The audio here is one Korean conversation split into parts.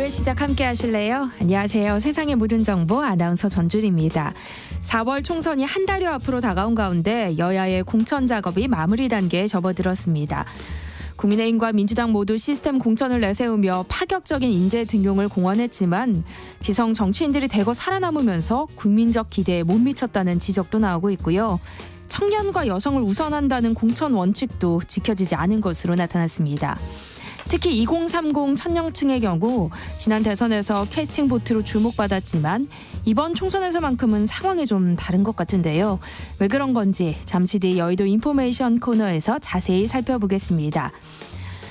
오후의 시작 함께 하실래요? 안녕하세요. 세상의 모든 정보 아나운서 전주리입니다. 4월 총선이 한 달여 앞으로 다가온 가운데 여야의 공천 작업이 마무리 단계에 접어들었습니다. 국민의힘과 민주당 모두 시스템 공천을 내세우며 파격적인 인재 등용을 공언했지만 기성 정치인들이 대거 살아남으면서 국민적 기대에 못 미쳤다는 지적도 나오고 있고요. 청년과 여성을 우선한다는 공천 원칙도 지켜지지 않은 것으로 나타났습니다. 특히 2030 천년층의 경우 지난 대선에서 캐스팅 보트로 주목받았지만 이번 총선에서만큼은 상황이 좀 다른 것 같은데요. 왜 그런 건지 잠시 뒤 여의도 인포메이션 코너에서 자세히 살펴보겠습니다.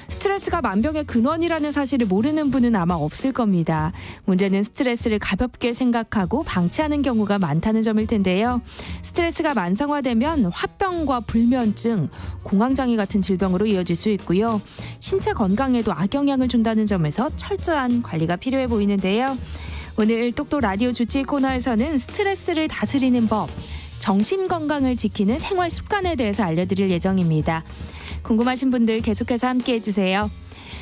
스트레스가 만병의 근원이라는 사실을 모르는 분은 아마 없을 겁니다. 문제는 스트레스를 가볍게 생각하고 방치하는 경우가 많다는 점일 텐데요. 스트레스가 만성화되면 화병과 불면증, 공황장애 같은 질병으로 이어질 수 있고요. 신체 건강에도 악영향을 준다는 점에서 철저한 관리가 필요해 보이는데요. 오늘 똑똑 라디오 주치 코너에서는 스트레스를 다스리는 법, 정신 건강을 지키는 생활 습관에 대해서 알려드릴 예정입니다. 궁금하신 분들 계속해서 함께해 주세요.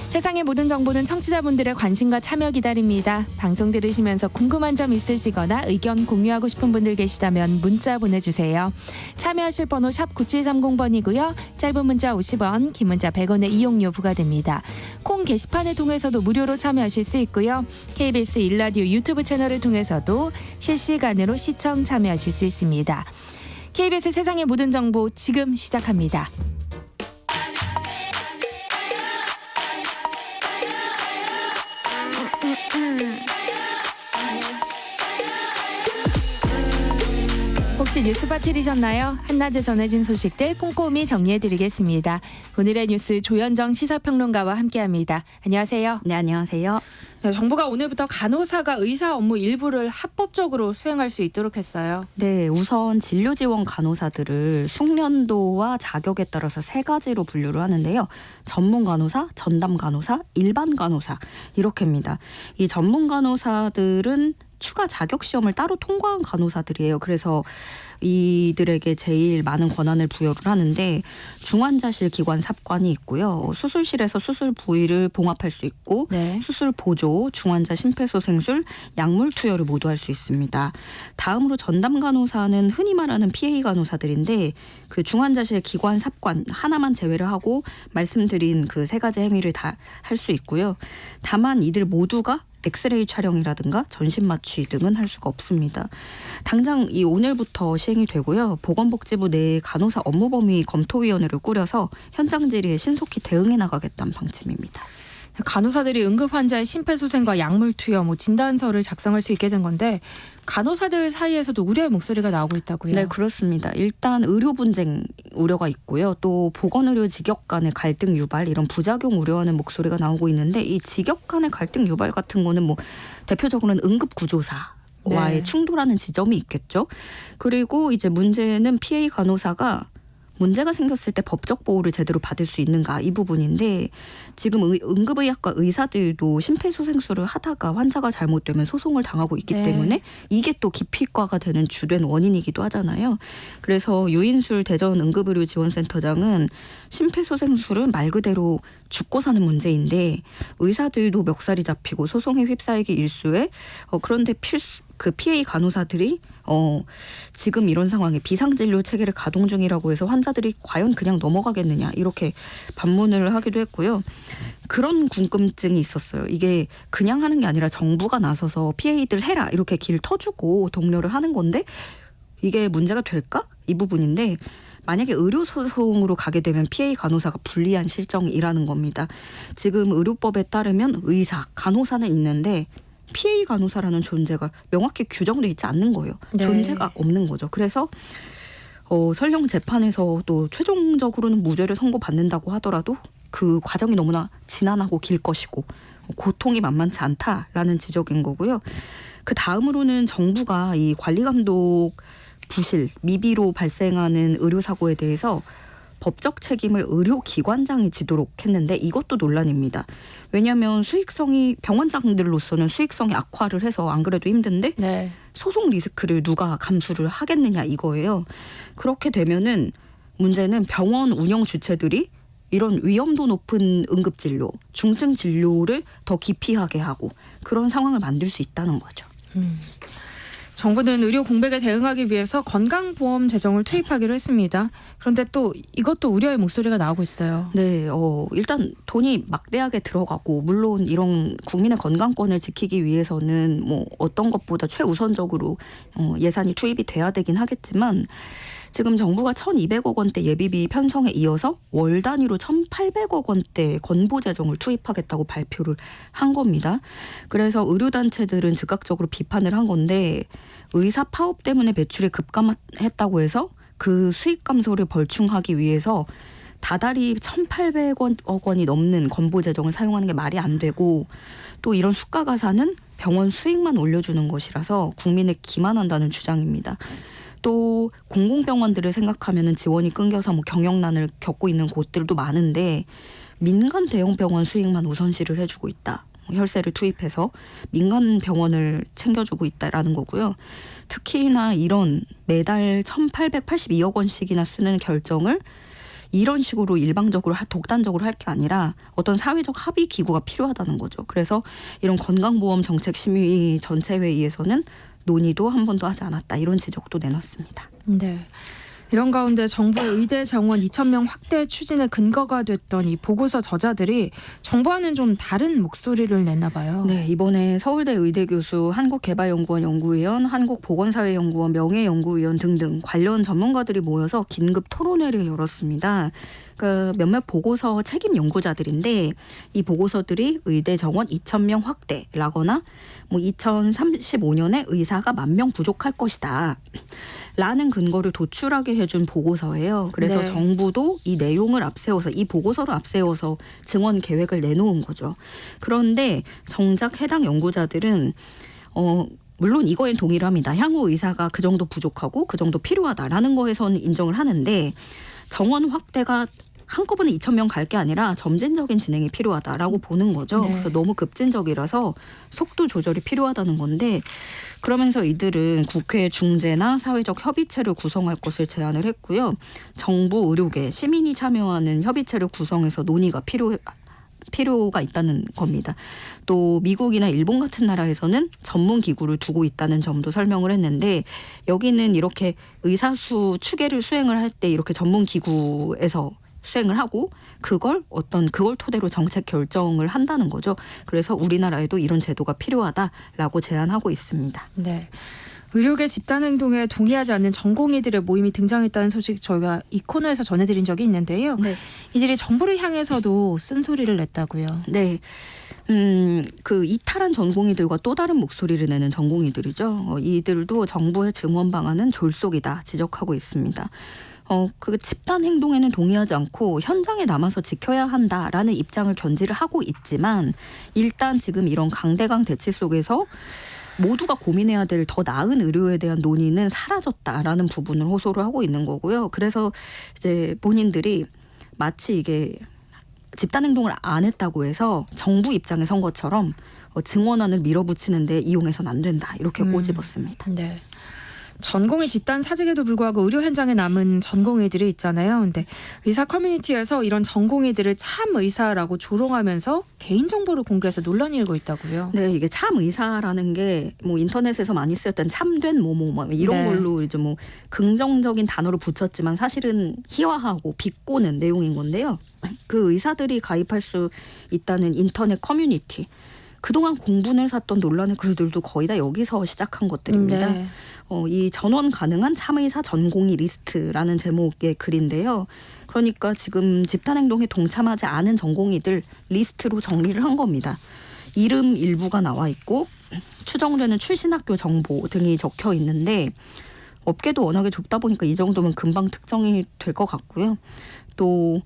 세상의 모든 정보는 청취자분들의 관심과 참여 기다립니다. 방송 들으시면서 궁금한 점 있으시거나 의견 공유하고 싶은 분들 계시다면 문자 보내주세요. 참여하실 번호 샵 9730번이고요. 짧은 문자 50원, 긴 문자 100원의 이용료 부과됩니다. 콩 게시판을 통해서도 무료로 참여하실 수 있고요. KBS 1라디오 유튜브 채널을 통해서도 실시간으로 시청 참여하실 수 있습니다. KBS 세상의 모든 정보 지금 시작합니다. 혹시 뉴스바 들으셨나요? 한낮에 전해진 소식들 꼼꼼히 정리해드리겠습니다. 오늘의 뉴스 조현정 시사평론가와 함께합니다. 안녕하세요. 네, 안녕하세요. 네, 정부가 오늘부터 간호사가 의사 업무 일부를 합법적으로 수행할 수 있도록 했어요. 네, 우선 진료 지원 간호사들을 숙련도와 자격에 따라서 세 가지로 분류를 하는데요. 전문 간호사, 전담 간호사, 일반 간호사 이렇게입니다. 이 전문 간호사들은 추가 자격 시험을 따로 통과한 간호사들이에요. 그래서 이들에게 제일 많은 권한을 부여를 하는데 중환자실 기관 삽관이 있고요. 수술실에서 수술 부위를 봉합할 수 있고 네. 수술 보조, 중환자 심폐소생술, 약물 투여를 모두 할 수 있습니다. 다음으로 전담 간호사는 흔히 말하는 PA 간호사들인데 그 중환자실 기관 삽관 하나만 제외를 하고 말씀드린 그 세 가지 행위를 다 할 수 있고요. 다만 이들 모두가 엑스레이 촬영이라든가 전신 마취 등은 할 수가 없습니다. 당장 이 오늘부터 시행이 되고요. 보건복지부 내 간호사 업무범위 검토위원회를 꾸려서 현장 질의에 신속히 대응해 나가겠다는 방침입니다. 간호사들이 응급 환자의 심폐소생과 약물 투여, 진단서를 작성할 수 있게 된 건데 간호사들 사이에서도 우려의 목소리가 나오고 있다고요? 네, 그렇습니다. 일단 의료 분쟁 우려가 있고요. 또 보건의료 직역 간의 갈등 유발 이런 부작용 우려하는 목소리가 나오고 있는데 이 직역 간의 갈등 유발 같은 거는 뭐 대표적으로는 응급구조사 와의 네. 충돌하는 지점이 있겠죠. 그리고 이제 문제는 PA 간호사가 문제가 생겼을 때 법적 보호를 제대로 받을 수 있는가 이 부분인데 지금 응급의학과 의사들도 심폐소생술을 하다가 환자가 잘못되면 소송을 당하고 있기 네. 때문에 이게 또 기피과가 되는 주된 원인이기도 하잖아요. 그래서 유인술 대전 응급의료지원센터장은 심폐소생술은 말 그대로 죽고 사는 문제인데 의사들도 멱살이 잡히고 소송에 휩싸이기 일쑤에 그런데 그 PA 간호사들이 지금 이런 상황에 비상진료 체계를 가동 중이라고 해서 환자들이 과연 그냥 넘어가겠느냐 이렇게 반문을 하기도 했고요. 그런 궁금증이 있었어요. 이게 그냥 하는 게 아니라 정부가 나서서 PA들 해라 이렇게 길 터주고 독려를 하는 건데 이게 문제가 될까? 이 부분인데 만약에 의료소송으로 가게 되면 PA 간호사가 불리한 실정이라는 겁니다. 지금 의료법에 따르면 의사, 간호사는 있는데 PA 간호사라는 존재가 명확히 규정돼 있지 않는 거예요. 네. 존재가 없는 거죠. 그래서 설령 재판에서 또 최종적으로는 무죄를 선고받는다고 하더라도 그 과정이 너무나 지난하고 길 것이고 고통이 만만치 않다라는 지적인 거고요. 그 다음으로는 정부가 이 관리감독 부실, 미비로 발생하는 의료사고에 대해서 법적 책임을 의료기관장이 지도록 했는데 이것도 논란입니다. 왜냐하면 수익성이 병원장들로서는 수익성이 악화를 해서 안 그래도 힘든데 네. 소송 리스크를 누가 감수를 하겠느냐 이거예요. 그렇게 되면은 문제는 병원 운영 주체들이 이런 위험도 높은 응급진료, 중증 진료를 더 기피하게 하고 그런 상황을 만들 수 있다는 거죠. 정부는 의료 공백에 대응하기 위해서 건강보험 재정을 투입하기로 했습니다. 그런데 또 이것도 우려의 목소리가 나오고 있어요. 네, 일단 돈이 막대하게 들어가고 물론 이런 국민의 건강권을 지키기 위해서는 뭐 어떤 것보다 최우선적으로 예산이 투입이 돼야 되긴 하겠지만 지금 정부가 1,200억 원대 예비비 편성에 이어서 월 단위로 1,800억 원대 건보 재정을 투입하겠다고 발표를 한 겁니다. 그래서 의료단체들은 즉각적으로 비판을 한 건데 의사 파업 때문에 매출이 급감했다고 해서 그 수익 감소를 벌충하기 위해서 다달이 1,800억 원이 넘는 건보 재정을 사용하는 게 말이 안 되고 또 이런 수가 가사는 병원 수익만 올려주는 것이라서 국민에 기만한다는 주장입니다. 또 공공병원들을 생각하면 지원이 끊겨서 뭐 경영난을 겪고 있는 곳들도 많은데 민간 대형 병원 수익만 우선시를 해주고 있다. 혈세를 투입해서 민간 병원을 챙겨주고 있다라는 거고요. 특히나 이런 매달 1,882억 원씩이나 쓰는 결정을 이런 식으로 일방적으로 독단적으로 할 게 아니라 어떤 사회적 합의 기구가 필요하다는 거죠. 그래서 이런 건강보험 정책 심의 전체 회의에서는 논의도 한 번도 하지 않았다. 이런 지적도 내놨습니다. 네. 이런 가운데 정부의 의대 정원 2,000명 확대 추진의 근거가 됐던 이 보고서 저자들이 정부와는 좀 다른 목소리를 냈나 봐요. 네, 이번에 서울대 의대 교수, 한국개발연구원 연구위원, 한국보건사회연구원 명예연구위원 등등 관련 전문가들이 모여서 긴급 토론회를 열었습니다. 그 몇몇 보고서 책임 연구자들인데 이 보고서들이 의대 정원 2,000명 확대라거나 뭐 2035년에 의사가 10,000명 부족할 것이다. 라는 근거를 도출하게 해준 보고서예요. 그래서 네. 정부도 이 내용을 앞세워서 이 보고서를 앞세워서 증원 계획을 내놓은 거죠. 그런데 정작 해당 연구자들은 물론 이거엔 동의를 합니다. 향후 의사가 그 정도 부족하고 그 정도 필요하다라는 거에서는 인정을 하는데 정원 확대가 한꺼번에 2,000명 갈 게 아니라 점진적인 진행이 필요하다라고 보는 거죠. 네. 그래서 너무 급진적이라서 속도 조절이 필요하다는 건데 그러면서 이들은 국회 중재나 사회적 협의체를 구성할 것을 제안을 했고요. 정부, 의료계, 시민이 참여하는 협의체를 구성해서 논의가 필요가 있다는 겁니다. 또 미국이나 일본 같은 나라에서는 전문 기구를 두고 있다는 점도 설명을 했는데 여기는 이렇게 의사수 추계를 수행을 할 때 이렇게 전문 기구에서 수행을 하고 그걸 토대로 정책 결정을 한다는 거죠. 그래서 우리나라에도 이런 제도가 필요하다라고 제안하고 있습니다. 네. 의료계 집단행동에 동의하지 않는 전공의들의 모임이 등장했다는 소식 저희가 이 코너에서 전해드린 적이 있는데요. 네. 이들이 정부를 향해서도 쓴소리를 냈다고요. 네. 그 이탈한 전공의들과 또 다른 목소리를 내는 전공의들이죠. 이들도 정부의 증원 방안은 졸속이다 지적하고 있습니다. 그 집단 행동에는 동의하지 않고 현장에 남아서 지켜야 한다라는 입장을 견지를 하고 있지만 일단 지금 이런 강대강 대치 속에서 모두가 고민해야 될 더 나은 의료에 대한 논의는 사라졌다라는 부분을 호소를 하고 있는 거고요. 그래서 이제 본인들이 마치 이게 집단 행동을 안 했다고 해서 정부 입장에 선 것처럼 증원안을 밀어붙이는데 이용해서는 안 된다. 이렇게 꼬집었습니다. 네. 전공의 집단 사직에도 불구하고 의료 현장에 남은 전공의들이 있잖아요. 근데 의사 커뮤니티에서 이런 전공의들을 참 의사라고 조롱하면서 개인정보를 공개해서 논란이 일고 있다고요. 네, 이게 참 의사라는 게 뭐 인터넷에서 많이 쓰였던 참된 뭐뭐 이런 네. 걸로 이제 뭐 긍정적인 단어를 붙였지만 사실은 희화하고 비꼬는 내용인 건데요. 그 의사들이 가입할 수 있다는 인터넷 커뮤니티. 그동안 공분을 샀던 논란의 글들도 거의 다 여기서 시작한 것들입니다. 네. 이 전원 가능한 참의사 전공의 리스트라는 제목의 글인데요. 그러니까 지금 집단행동에 동참하지 않은 전공의들 리스트로 정리를 한 겁니다. 이름 일부가 나와 있고 추정되는 출신 학교 정보 등이 적혀 있는데 업계도 워낙에 좁다 보니까 이 정도면 금방 특정이 될 것 같고요. 또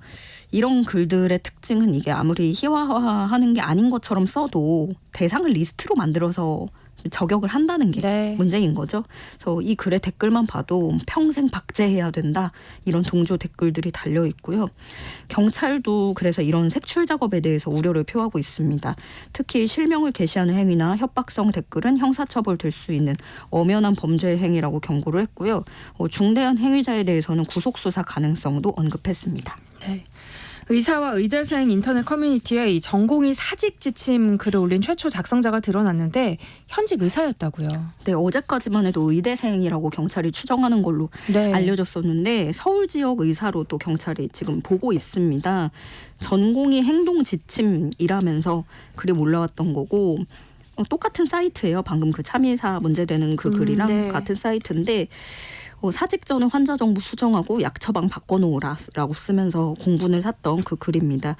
이런 글들의 특징은 이게 아무리 희화화하는 게 아닌 것처럼 써도 대상을 리스트로 만들어서 저격을 한다는 게 네. 문제인 거죠. 그래서 이 글의 댓글만 봐도 평생 박제해야 된다 이런 동조 댓글들이 달려 있고요. 경찰도 그래서 이런 색출 작업에 대해서 우려를 표하고 있습니다. 특히 실명을 게시하는 행위나 협박성 댓글은 형사처벌될 수 있는 엄연한 범죄 행위라고 경고를 했고요. 중대한 행위자에 대해서는 구속수사 가능성도 언급했습니다. 네. 의사와 의대생 인터넷 커뮤니티에 이 전공의 사직 지침 글을 올린 최초 작성자가 드러났는데 현직 의사였다고요. 네, 어제까지만 해도 의대생이라고 경찰이 추정하는 걸로 네. 알려졌었는데 서울 지역 의사로 또 경찰이 지금 보고 있습니다. 전공의 행동 지침이라면서 글이 올라왔던 거고 똑같은 사이트예요. 방금 그 참의사 문제되는 그 글이랑 네. 같은 사이트인데 사직 전에 환자 정보 수정하고 약 처방 바꿔놓으라라고 쓰면서 공분을 샀던 그 글입니다.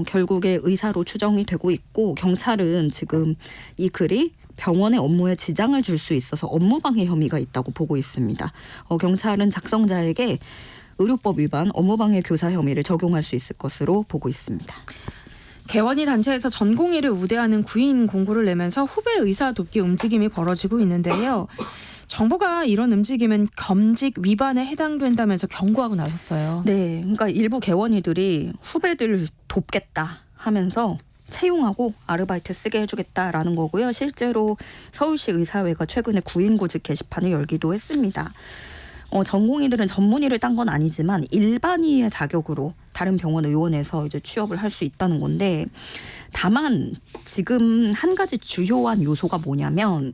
결국에 의사로 추정이 되고 있고 경찰은 지금 이 글이 병원의 업무에 지장을 줄 수 있어서 업무방해 혐의가 있다고 보고 있습니다. 경찰은 작성자에게 의료법 위반 업무방해 교사 혐의를 적용할 수 있을 것으로 보고 있습니다. 개원이 단체에서 전공의를 우대하는 구인 공고를 내면서 후배 의사 돕기 움직임이 벌어지고 있는데요. 정부가 이런 움직임은 겸직 위반에 해당된다면서 경고하고 나섰어요. 네, 그러니까 일부 개원이들이 후배들을 돕겠다 하면서 채용하고 아르바이트 쓰게 해주겠다라는 거고요. 실제로 서울시 의사회가 최근에 구인구직 게시판을 열기도 했습니다. 전공의들은 전문의를 딴 건 아니지만 일반의의 자격으로 다른 병원 의원에서 이제 취업을 할 수 있다는 건데 다만 지금 한 가지 주요한 요소가 뭐냐면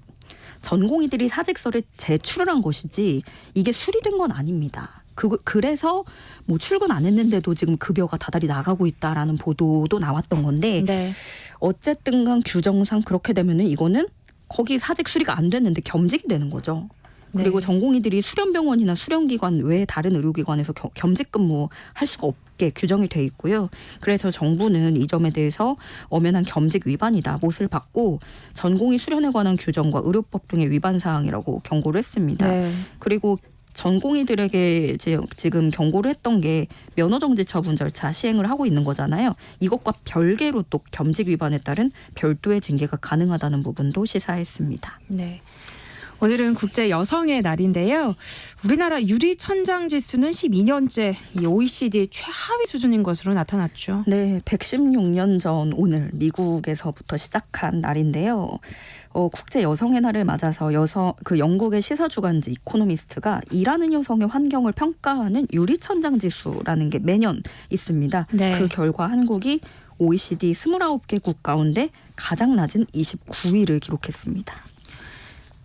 전공의들이 사직서를 제출을 한 것이지 이게 수리된 건 아닙니다. 그래서 뭐 출근 안 했는데도 지금 급여가 다달이 나가고 있다라는 보도도 나왔던 건데 네. 어쨌든 간 규정상 그렇게 되면은 이거는 거기 사직 수리가 안 됐는데 겸직이 되는 거죠. 그리고 네. 전공의들이 수련병원이나 수련기관 외에 다른 의료기관에서 겸직 근무할 수가 없게 규정이 돼 있고요. 그래서 정부는 이 점에 대해서 엄연한 겸직 위반이다 못을 받고 전공의 수련에 관한 규정과 의료법 등의 위반 사항이라고 경고를 했습니다. 네. 그리고 전공의들에게 지금 경고를 했던 게 면허정지 처분 절차 시행을 하고 있는 거잖아요. 이것과 별개로 또 겸직 위반에 따른 별도의 징계가 가능하다는 부분도 시사했습니다. 네. 오늘은 국제 여성의 날인데요. 우리나라 유리천장 지수는 12년째 이 OECD 최하위 수준인 것으로 나타났죠. 네, 116년 전 오늘 미국에서부터 시작한 날인데요. 국제 여성의 날을 맞아서 영국의 시사 주간지 이코노미스트가 일하는 여성의 환경을 평가하는 유리천장 지수라는 게 매년 있습니다. 네. 그 결과 한국이 OECD 29개국 가운데 가장 낮은 29위를 기록했습니다.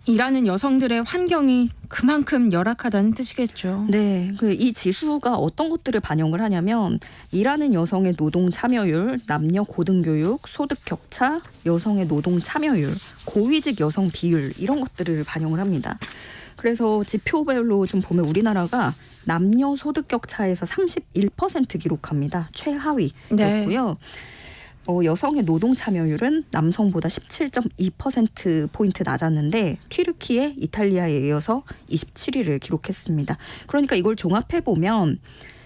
일하는 여성들의 환경이 그만큼 열악하다는 뜻이겠죠. 네, 이 지수가 어떤 것들을 반영을 하냐면 일하는 여성의 노동 참여율, 남녀 고등교육, 소득 격차, 여성의 노동 참여율, 고위직 여성 비율 이런 것들을 반영을 합니다. 그래서 지표별로 좀 보면 우리나라가 남녀 소득 격차에서 31% 기록합니다. 최하위였고요. 여성의 노동 참여율은 남성보다 17.2%포인트 낮았는데 튀르키예, 이탈리아에 이어서 27위를 기록했습니다. 그러니까 이걸 종합해보면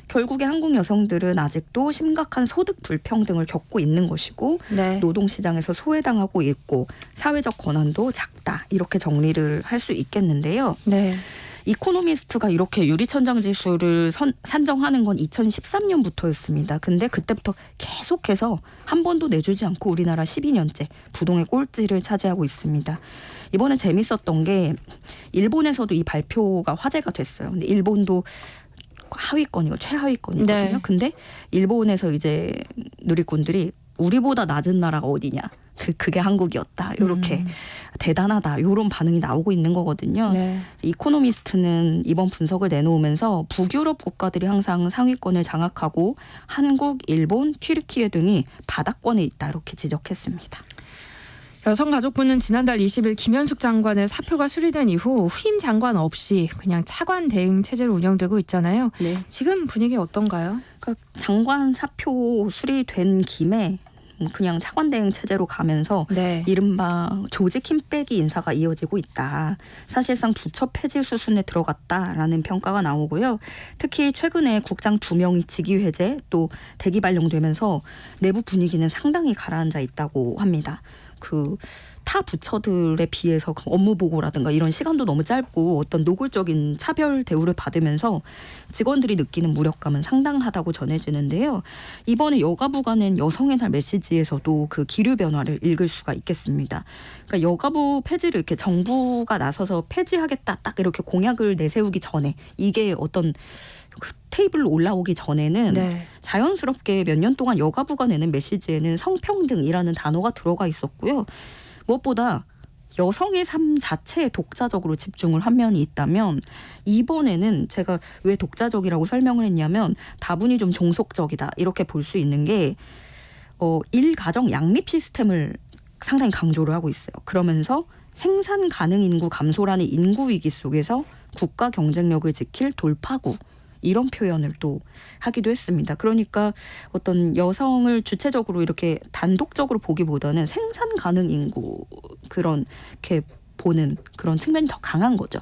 결국에 한국 여성들은 아직도 심각한 소득 불평등을 겪고 있는 것이고 네. 노동시장에서 소외당하고 있고 사회적 권한도 작다 이렇게 정리를 할 수 있겠는데요. 네. 이코노미스트가 이렇게 유리천장 지수를 산정하는 건 2013년부터였습니다. 근데 그때부터 계속해서 한 번도 내주지 않고 우리나라 12년째 부동의 꼴찌를 차지하고 있습니다. 이번에 재밌었던 게 일본에서도 이 발표가 화제가 됐어요. 근데 일본도 하위권이고 최하위권이거든요. 네. 근데 일본에서 이제 누리꾼들이 우리보다 낮은 나라가 어디냐. 그게 한국이었다. 이렇게 대단하다. 이런 반응이 나오고 있는 거거든요. 네. 이코노미스트는 이번 분석을 내놓으면서 북유럽 국가들이 항상 상위권을 장악하고 한국, 일본, 튀르키예 등이 바닥권에 있다. 이렇게 지적했습니다. 여성가족부는 지난달 20일 김현숙 장관의 사표가 수리된 이후 후임 장관 없이 그냥 차관 대행 체제로 운영되고 있잖아요. 네. 지금 분위기 어떤가요? 그러니까 장관 사표 수리된 김에 그냥 차관 대행 체제로 가면서 네. 이른바 조직 힘 빼기 인사가 이어지고 있다. 사실상 부처 폐지 수순에 들어갔다라는 평가가 나오고요. 특히 최근에 국장 2명이 직위 해제 또 대기 발령되면서 내부 분위기는 상당히 가라앉아 있다고 합니다. 타 부처들에 비해서 업무 보고라든가 이런 시간도 너무 짧고 어떤 노골적인 차별 대우를 받으면서 직원들이 느끼는 무력감은 상당하다고 전해지는데요. 이번에 여가부가 낸 여성의 날 메시지에서도 그 기류 변화를 읽을 수가 있겠습니다. 그러니까 여가부 폐지를 이렇게 정부가 나서서 폐지하겠다 딱 이렇게 공약을 내세우기 전에 이게 어떤 그 테이블로 올라오기 전에는 네. 자연스럽게 몇 년 동안 여가부가 내는 메시지에는 성평등이라는 단어가 들어가 있었고요. 무엇보다 여성의 삶 자체에 독자적으로 집중을 한 면이 있다면 이번에는 제가 왜 독자적이라고 설명을 했냐면 다분히 좀 종속적이다 이렇게 볼 수 있는 게 일가정 양립 시스템을 상당히 강조를 하고 있어요. 그러면서 생산 가능 인구 감소라는 인구 위기 속에서 국가 경쟁력을 지킬 돌파구 이런 표현을 또 하기도 했습니다. 그러니까 어떤 여성을 주체적으로 이렇게 단독적으로 보기보다는 생산 가능 인구 그렇게 보는 그런 측면이 더 강한 거죠.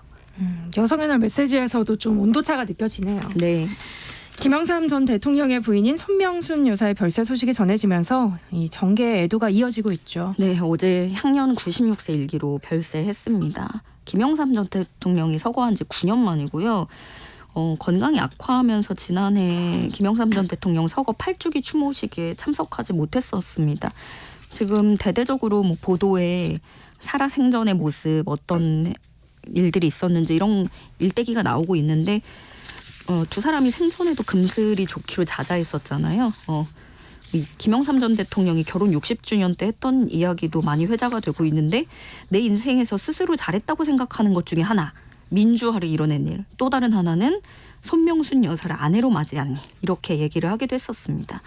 여성의 날 메시지에서도 좀 온도차가 느껴지네요. 네. 김영삼 전 대통령의 부인인 손명순 여사의 별세 소식이 전해지면서 이 정계의 애도가 이어지고 있죠. 네, 어제 향년 96세 일기로 별세했습니다. 김영삼 전 대통령이 서거한 지 9년 만이고요. 건강이 악화하면서 지난해 김영삼 전 대통령 서거 8주기 추모식에 참석하지 못했었습니다. 지금 대대적으로 뭐 보도에 살아생전의 모습 어떤 일들이 있었는지 이런 일대기가 나오고 있는데 두 사람이 생전에도 금슬이 좋기로 자자했었잖아요. 이 김영삼 전 대통령이 결혼 60주년 때 했던 이야기도 많이 회자가 되고 있는데 내 인생에서 스스로 잘했다고 생각하는 것 중에 하나 민주화를 이뤄낸 일, 또 다른 하나는 손명순 여사를 아내로 맞이한 일 이렇게 얘기를 하기도 했었습니다.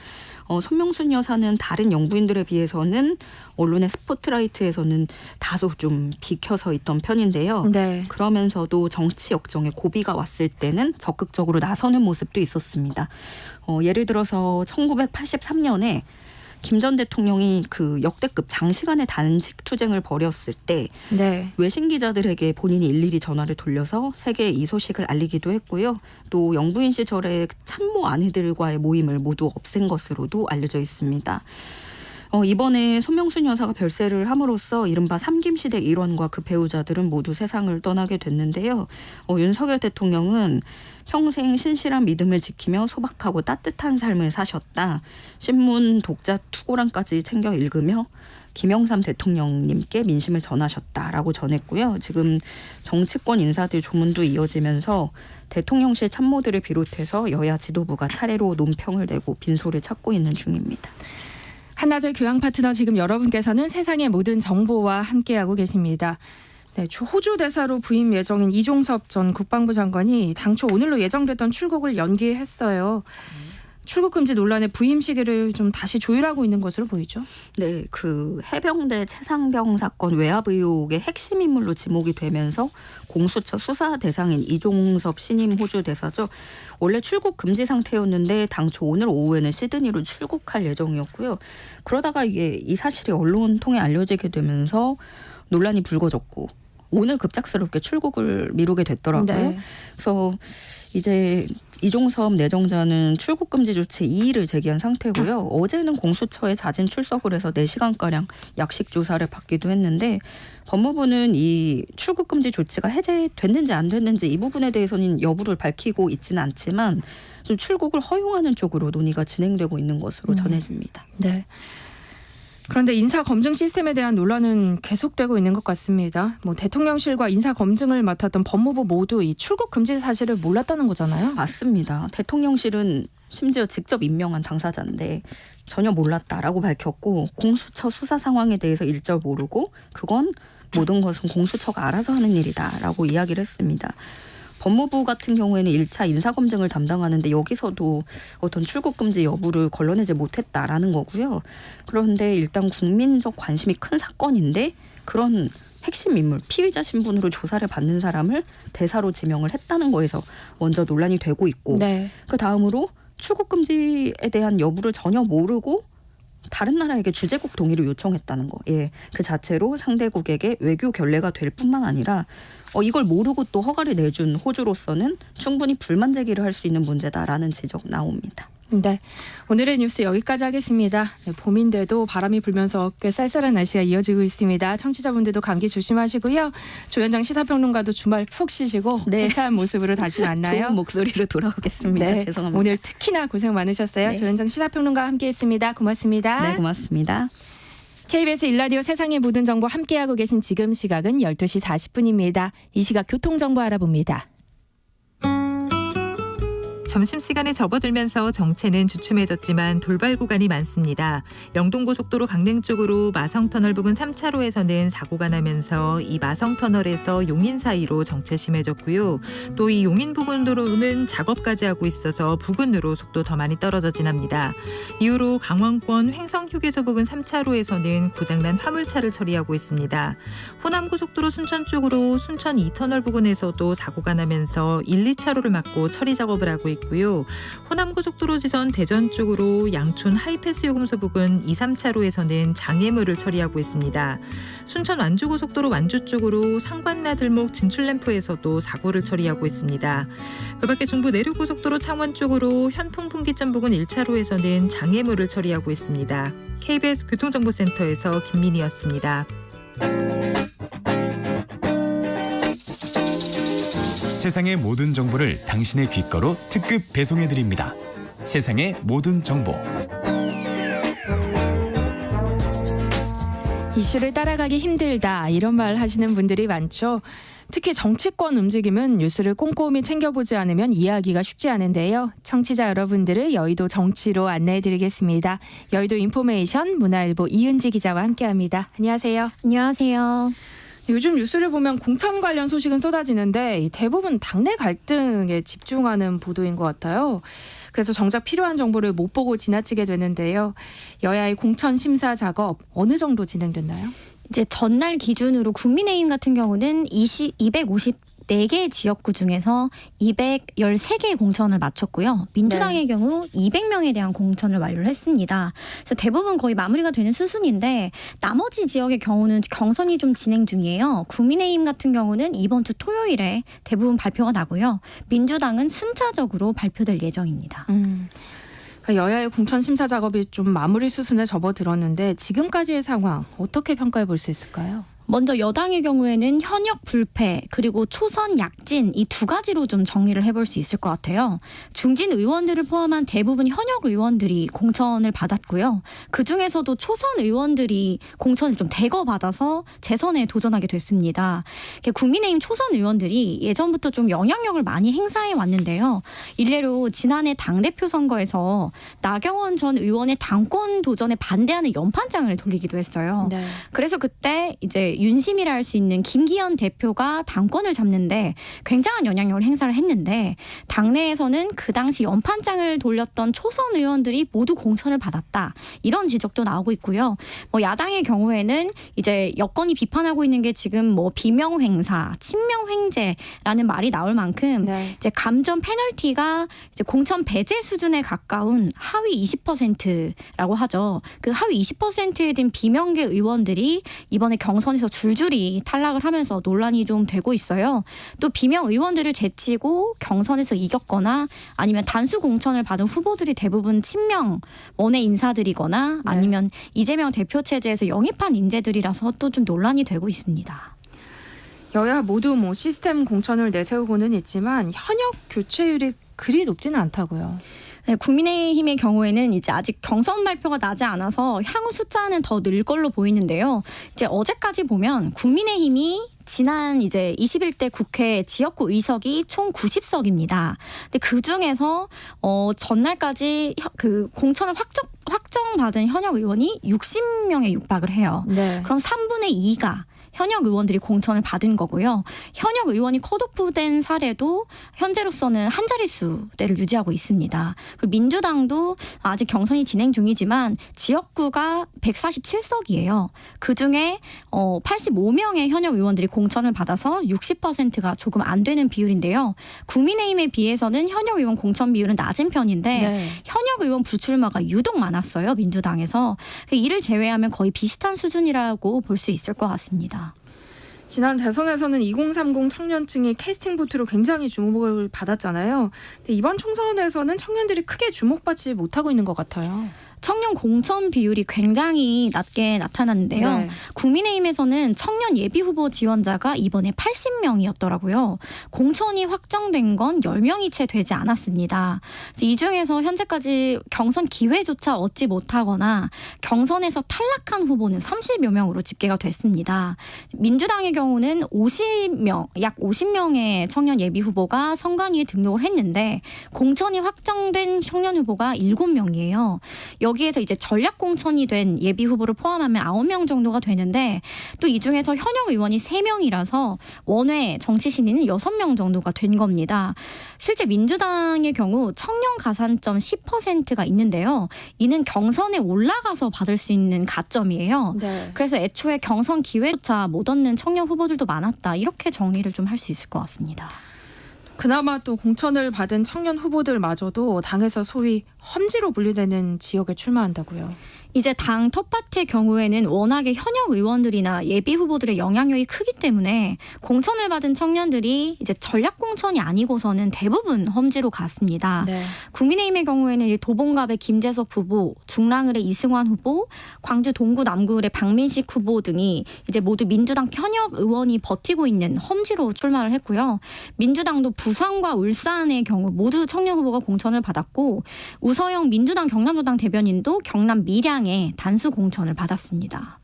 손명순 여사는 다른 영부인들에 비해서는 언론의 스포트라이트에서는 다소 좀 비켜서 있던 편인데요. 네. 그러면서도 정치 역정에 고비가 왔을 때는 적극적으로 나서는 모습도 있었습니다. 예를 들어서 1983년에 김 전 대통령이 그 역대급 장시간의 단식 투쟁을 벌였을 때 네. 외신 기자들에게 본인이 일일이 전화를 돌려서 세계에 이 소식을 알리기도 했고요. 또 영부인 시절에 참모 아내들과의 모임을 모두 없앤 것으로도 알려져 있습니다. 이번에 손명순 여사가 별세를 함으로써 이른바 삼김시대 일원과 그 배우자들은 모두 세상을 떠나게 됐는데요. 윤석열 대통령은 평생 신실한 믿음을 지키며 소박하고 따뜻한 삶을 사셨다. 신문 독자 투고란까지 챙겨 읽으며 김영삼 대통령님께 민심을 전하셨다라고 전했고요. 지금 정치권 인사들 조문도 이어지면서 대통령실 참모들을 비롯해서 여야 지도부가 차례로 논평을 내고 빈소를 찾고 있는 중입니다. 한나절 교양 파트너 지금 여러분께서는 세상의 모든 정보와 함께하고 계십니다. 네, 호주 대사로 부임 예정인 이종섭 전 국방부 장관이 당초 오늘로 예정됐던 출국을 연기했어요. 출국 금지 논란의 부임 시기를 좀 다시 조율하고 있는 것으로 보이죠. 네, 그 해병대 최상병 사건 외압 의혹의 핵심 인물로 지목이 되면서 공수처 수사 대상인 이종섭 신임 호주 대사죠. 원래 출국 금지 상태였는데 당초 오늘 오후에는 시드니로 출국할 예정이었고요. 그러다가 이 사실이 언론 통해 알려지게 되면서 논란이 불거졌고 오늘 급작스럽게 출국을 미루게 됐더라고요. 네. 그래서 이제 이종섭 내정자는 출국 금지 조치 2일을 제기한 상태고요. 어제는 공수처에 자진 출석을 해서 4시간가량 약식 조사를 받기도 했는데 법무부는 이 출국 금지 조치가 해제됐는지 안 됐는지 이 부분에 대해서는 여부를 밝히고 있지는 않지만 좀 출국을 허용하는 쪽으로 논의가 진행되고 있는 것으로 전해집니다. 네. 그런데 인사 검증 시스템에 대한 논란은 계속되고 있는 것 같습니다. 뭐 대통령실과 인사 검증을 맡았던 법무부 모두 이 출국 금지 사실을 몰랐다는 거잖아요. 맞습니다. 대통령실은 심지어 직접 임명한 당사자인데 전혀 몰랐다라고 밝혔고 공수처 수사 상황에 대해서 일절 모르고 그건 모든 것은 공수처가 알아서 하는 일이다라고 이야기를 했습니다. 법무부 같은 경우에는 1차 인사검증을 담당하는데 여기서도 어떤 출국 금지 여부를 걸러내지 못했다라는 거고요. 그런데 일단 국민적 관심이 큰 사건인데 그런 핵심 인물, 피의자 신분으로 조사를 받는 사람을 대사로 지명을 했다는 거에서 먼저 논란이 되고 있고 네. 그 다음으로 출국 금지에 대한 여부를 전혀 모르고 다른 나라에게 주재국 동의를 요청했다는 거. 예, 그 자체로 상대국에게 외교 결례가 될 뿐만 아니라 이걸 모르고 또 허가를 내준 호주로서는 충분히 불만 제기를 할 수 있는 문제다라는 지적 나옵니다. 네, 오늘의 뉴스 여기까지 하겠습니다. 네, 봄인데도 바람이 불면서 꽤 쌀쌀한 날씨가 이어지고 있습니다. 청취자분들도 감기 조심하시고요. 조현정 시사평론가도 주말 푹 쉬시고 네. 해차한 모습으로 다시 만나요. 좋은 목소리로 돌아오겠습니다. 네, 죄송합니다. 오늘 특히나 고생 많으셨어요. 네. 조현정 시사평론가와 함께했습니다. 고맙습니다. 네, 고맙습니다. KBS 1라디오 세상의 모든 정보 함께하고 계신 지금 시각은 12시 40분입니다. 이 시각 교통정보 알아봅니다. 점심시간에 접어들면서 정체는 주춤해졌지만 돌발 구간이 많습니다. 영동고속도로 강릉 쪽으로 마성터널 부근 3차로에서는 사고가 나면서 이 마성터널에서 용인 사이로 정체 심해졌고요. 또 이 용인 부근도로는 작업까지 하고 있어서 부근으로 속도 더 많이 떨어져 지납니다. 이후로 강원권 횡성휴게소 부근 3차로에서는 고장난 화물차를 처리하고 있습니다. 호남고속도로 순천 쪽으로 순천 2터널 부근에서도 사고가 나면서 1, 2차로를 막고 처리 작업을 하고 있고요. 호남고속도로 지선 대전 쪽으로 양촌 하이패스 요금소 부근 2, 3차로에서는 장애물을 처리하고 있습니다. 순천 완주고속도로 완주 쪽으로 상관나들목 진출램프에서도 사고를 처리하고 있습니다. 그 밖에 중부 내륙고속도로 창원 쪽으로 현풍분기점 부근 1차로에서는 장애물을 처리하고 있습니다. KBS 교통정보센터에서 김민희였습니다. 세상의 모든 정보를 당신의 귓가로 특급 배송해드립니다. 세상의 모든 정보. 이슈를 따라가기 힘들다 이런 말 하시는 분들이 많죠. 특히 정치권 움직임은 뉴스를 꼼꼼히 챙겨보지 않으면 이해하기가 쉽지 않은데요. 청취자 여러분들을 여의도 정치로 안내해드리겠습니다. 여의도 인포메이션 문화일보 이은지 기자와 함께합니다. 안녕하세요. 안녕하세요. 요즘 뉴스를 보면 공천 관련 소식은 쏟아지는데 대부분 당내 갈등에 집중하는 보도인 것 같아요. 그래서 정작 필요한 정보를 못 보고 지나치게 되는데요. 여야의 공천 심사 작업 어느 정도 진행됐나요? 이제 전날 기준으로 국민의힘 같은 경우는 254개 지역구 중에서 213개의 공천을 마쳤고요. 민주당의 경우 200명에 대한 공천을 완료를 했습니다. 그래서 대부분 거의 마무리가 되는 수순인데 나머지 지역의 경우는 경선이 좀 진행 중이에요. 국민의힘 같은 경우는 이번 주 토요일에 대부분 발표가 나고요. 민주당은 순차적으로 발표될 예정입니다. 여야의 공천 심사 작업이 좀 마무리 수순에 접어들었는데 지금까지의 상황 어떻게 평가해 볼 수 있을까요? 먼저 여당의 경우에는 현역 불패 그리고 초선 약진 이 두 가지로 좀 정리를 해볼 수 있을 것 같아요. 중진 의원들을 포함한 대부분 현역 의원들이 공천을 받았고요. 그중에서도 초선 의원들이 공천을 좀 대거 받아서 재선에 도전하게 됐습니다. 국민의힘 초선 의원들이 예전부터 좀 영향력을 많이 행사해 왔는데요. 일례로 지난해 당대표 선거에서 나경원 전 의원의 당권 도전에 반대하는 연판장을 돌리기도 했어요. 네. 그래서 그때 이제 윤심이라 할 수 있는 김기현 대표가 당권을 잡는데 굉장한 영향력을 행사를 했는데 당내에서는 그 당시 연판장을 돌렸던 초선 의원들이 모두 공천을 받았다. 이런 지적도 나오고 있고요. 야당의 경우에는 이제 여권이 비판하고 있는 게 지금 비명횡사, 친명횡재라는 말이 나올 만큼 네. 이제 감점 페널티가 이제 공천 배제 수준에 가까운 하위 20%라고 하죠. 그 하위 20%에 든 비명계 의원들이 이번에 경선에서 줄줄이 탈락을 하면서 논란이 좀 되고 있어요. 또 비명 의원들을 제치고 경선에서 이겼거나 아니면 단수 공천을 받은 후보들이 대부분 친명 원외 인사들이거나 아니면 이재명 대표 체제에서 영입한 인재들이라서 또 좀 논란이 되고 있습니다. 여야 모두 시스템 공천을 내세우고는 있지만 현역 교체율이 그리 높지는 않다고요. 네, 국민의힘의 경우에는 이제 아직 경선 발표가 나지 않아서 향후 숫자는 더 늘 걸로 보이는데요. 이제 어제까지 보면 국민의힘이 지난 이제 21대 국회 지역구 의석이 총 90석입니다. 근데 그 중에서 전날까지 그 공천을 확정받은 현역 의원이 60명에 육박을 해요. 네. 그럼 3분의 2가 현역 의원들이 공천을 받은 거고요. 현역 의원이 컷오프된 사례도 현재로서는 한 자릿수대를 유지하고 있습니다. 그리고 민주당도 아직 경선이 진행 중이지만 지역구가 147석이에요. 그중에 85명의 현역 의원들이 공천을 받아서 60%가 조금 안 되는 비율인데요. 국민의힘에 비해서는 현역 의원 공천 비율은 낮은 편인데 네. 현역 의원 불출마가 유독 많았어요. 민주당에서. 이를 제외하면 거의 비슷한 수준이라고 볼 수 있을 것 같습니다. 지난 대선에서는 2030 청년층이 캐스팅 보트로 굉장히 주목을 받았잖아요. 근데 이번 총선에서는 청년들이 크게 주목받지 못하고 있는 것 같아요. 청년 공천 비율이 굉장히 낮게 나타났는데요. 네. 국민의힘에서는 청년 예비 후보 지원자가 이번에 80명이었더라고요. 공천이 확정된 건 10명이 채 되지 않았습니다. 그래서 이 중에서 현재까지 경선 기회조차 얻지 못하거나 경선에서 탈락한 후보는 30여 명으로 집계가 됐습니다. 민주당의 경우는 50명, 약 50명의 청년 예비 후보가 선관위에 등록을 했는데 공천이 확정된 청년 후보가 7명이에요. 여기에서 이제 전략 공천이 된 예비 후보를 포함하면 9명 정도가 되는데 또 이 중에서 현역 의원이 3명이라서 원외 정치 신인은 6명 정도가 된 겁니다. 실제 민주당의 경우 청년 가산점 10%가 있는데요. 이는 경선에 올라가서 받을 수 있는 가점이에요. 네. 그래서 애초에 경선 기회조차 못 얻는 청년 후보들도 많았다. 이렇게 정리를 좀 할 수 있을 것 같습니다. 그나마 또 공천을 받은 청년 후보들마저도 당에서 소위 험지로 분류되는 지역에 출마한다고요. 이제 당 텃밭의 경우에는 워낙에 현역 의원들이나 예비 후보들의 영향력이 크기 때문에 공천을 받은 청년들이 이제 전략 공천이 아니고서는 대부분 험지로 갔습니다. 네. 국민의힘의 경우에는 이 도봉갑의 김재석 후보, 중랑을의 이승환 후보, 광주 동구 남구을의 박민식 후보 등이 이제 모두 민주당 현역 의원이 버티고 있는 험지로 출마를 했고요. 민주당도 부산과 울산의 경우 모두 청년 후보가 공천을 받았고 우서영 민주당 경남도당 대변인도 경남 밀양에 단수 공천을 받았습니다.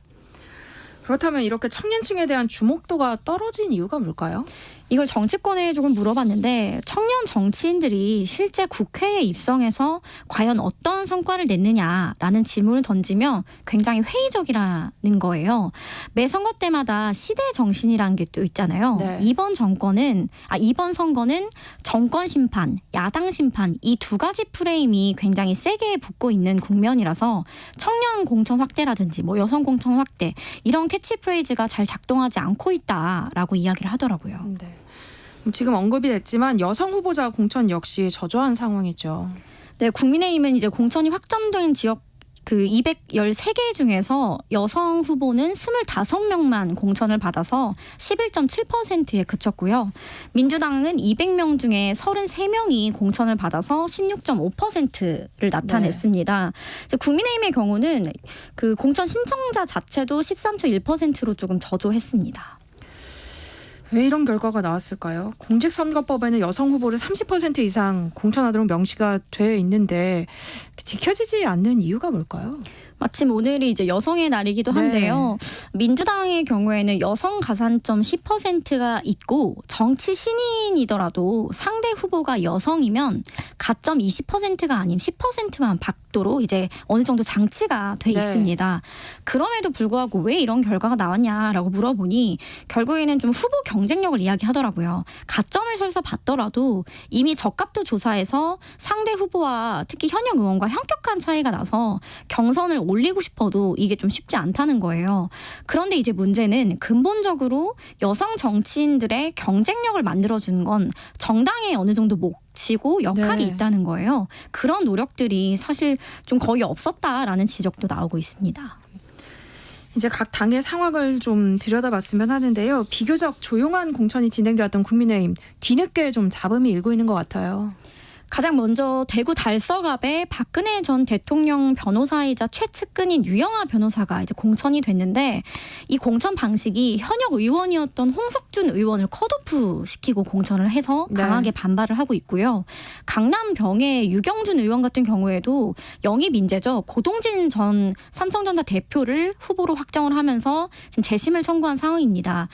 그렇다면 이렇게 청년층에 대한 주목도가 떨어진 이유가 뭘까요? 이걸 정치권에 조금 물어봤는데 청년 정치인들이 실제 국회에 입성해서 과연 어떤 성과를 냈느냐라는 질문을 던지면 굉장히 회의적이라는 거예요. 매 선거 때마다 시대 정신이라는 게 또 있잖아요. 네. 이번 선거는 정권 심판, 야당 심판 이 두 가지 프레임이 굉장히 세게 붙고 있는 국면이라서 청년 공천 확대라든지 뭐 여성 공천 확대 이런 캐치프레이즈가 잘 작동하지 않고 있다라고 이야기를 하더라고요. 네. 지금 언급이 됐지만 여성 후보자 공천 역시 저조한 상황이죠. 네, 국민의힘은 이제 공천이 확정된 지역 그 213개 중에서 여성 후보는 25명만 공천을 받아서 11.7%에 그쳤고요. 민주당은 200명 중에 33명이 공천을 받아서 16.5%를 나타냈습니다. 국민의힘의 경우는 그 공천 신청자 자체도 13.1%로 조금 저조했습니다. 왜 이런 결과가 나왔을까요? 공직선거법에는 여성 후보를 30% 이상 공천하도록 명시가 되어 있는데 지켜지지 않는 이유가 뭘까요? 마침 오늘이 이제 여성의 날이기도 한데요. 민주당의 경우에는 여성 가산점 10%가 있고 정치 신인이더라도 상대 후보가 여성이면 가점 20%가 아닌 10%만 받도록 이제 어느 정도 장치가 돼 있습니다. 그럼에도 불구하고 왜 이런 결과가 나왔냐라고 물어보니 결국에는 좀 후보 경쟁력을 이야기하더라고요. 가점을 설사 받더라도 이미 적합도 조사에서 상대 후보와 특히 현역 의원과 현격한 차이가 나서 경선을 올리고 싶어도 이게 좀 쉽지 않다는 거예요. 그런데 이제 문제는 근본적으로 여성 정치인들의 경쟁력을 만들어주는 건 정당에 어느 정도 몫이고 역할이 있다는 거예요. 그런 노력들이 사실 좀 거의 없었다라는 지적도 나오고 있습니다. 이제 각 당의 상황을 좀 들여다봤으면 하는데요. 비교적 조용한 공천이 진행되었던 국민의힘 뒤늦게 좀 잡음이 일고 있는 것 같아요. 가장 먼저 대구 달서갑에 박근혜 전 대통령 변호사이자 최측근인 유영하 변호사가 이제 공천이 됐는데 이 공천 방식이 현역 의원이었던 홍석준 의원을 컷오프 시키고 공천을 해서 강하게 반발을 하고 있고요. 강남 병의 유경준 의원 같은 경우에도 영입 인재죠. 고동진 전 삼성전자 대표를 후보로 확정을 하면서 지금 재심을 청구한 상황입니다.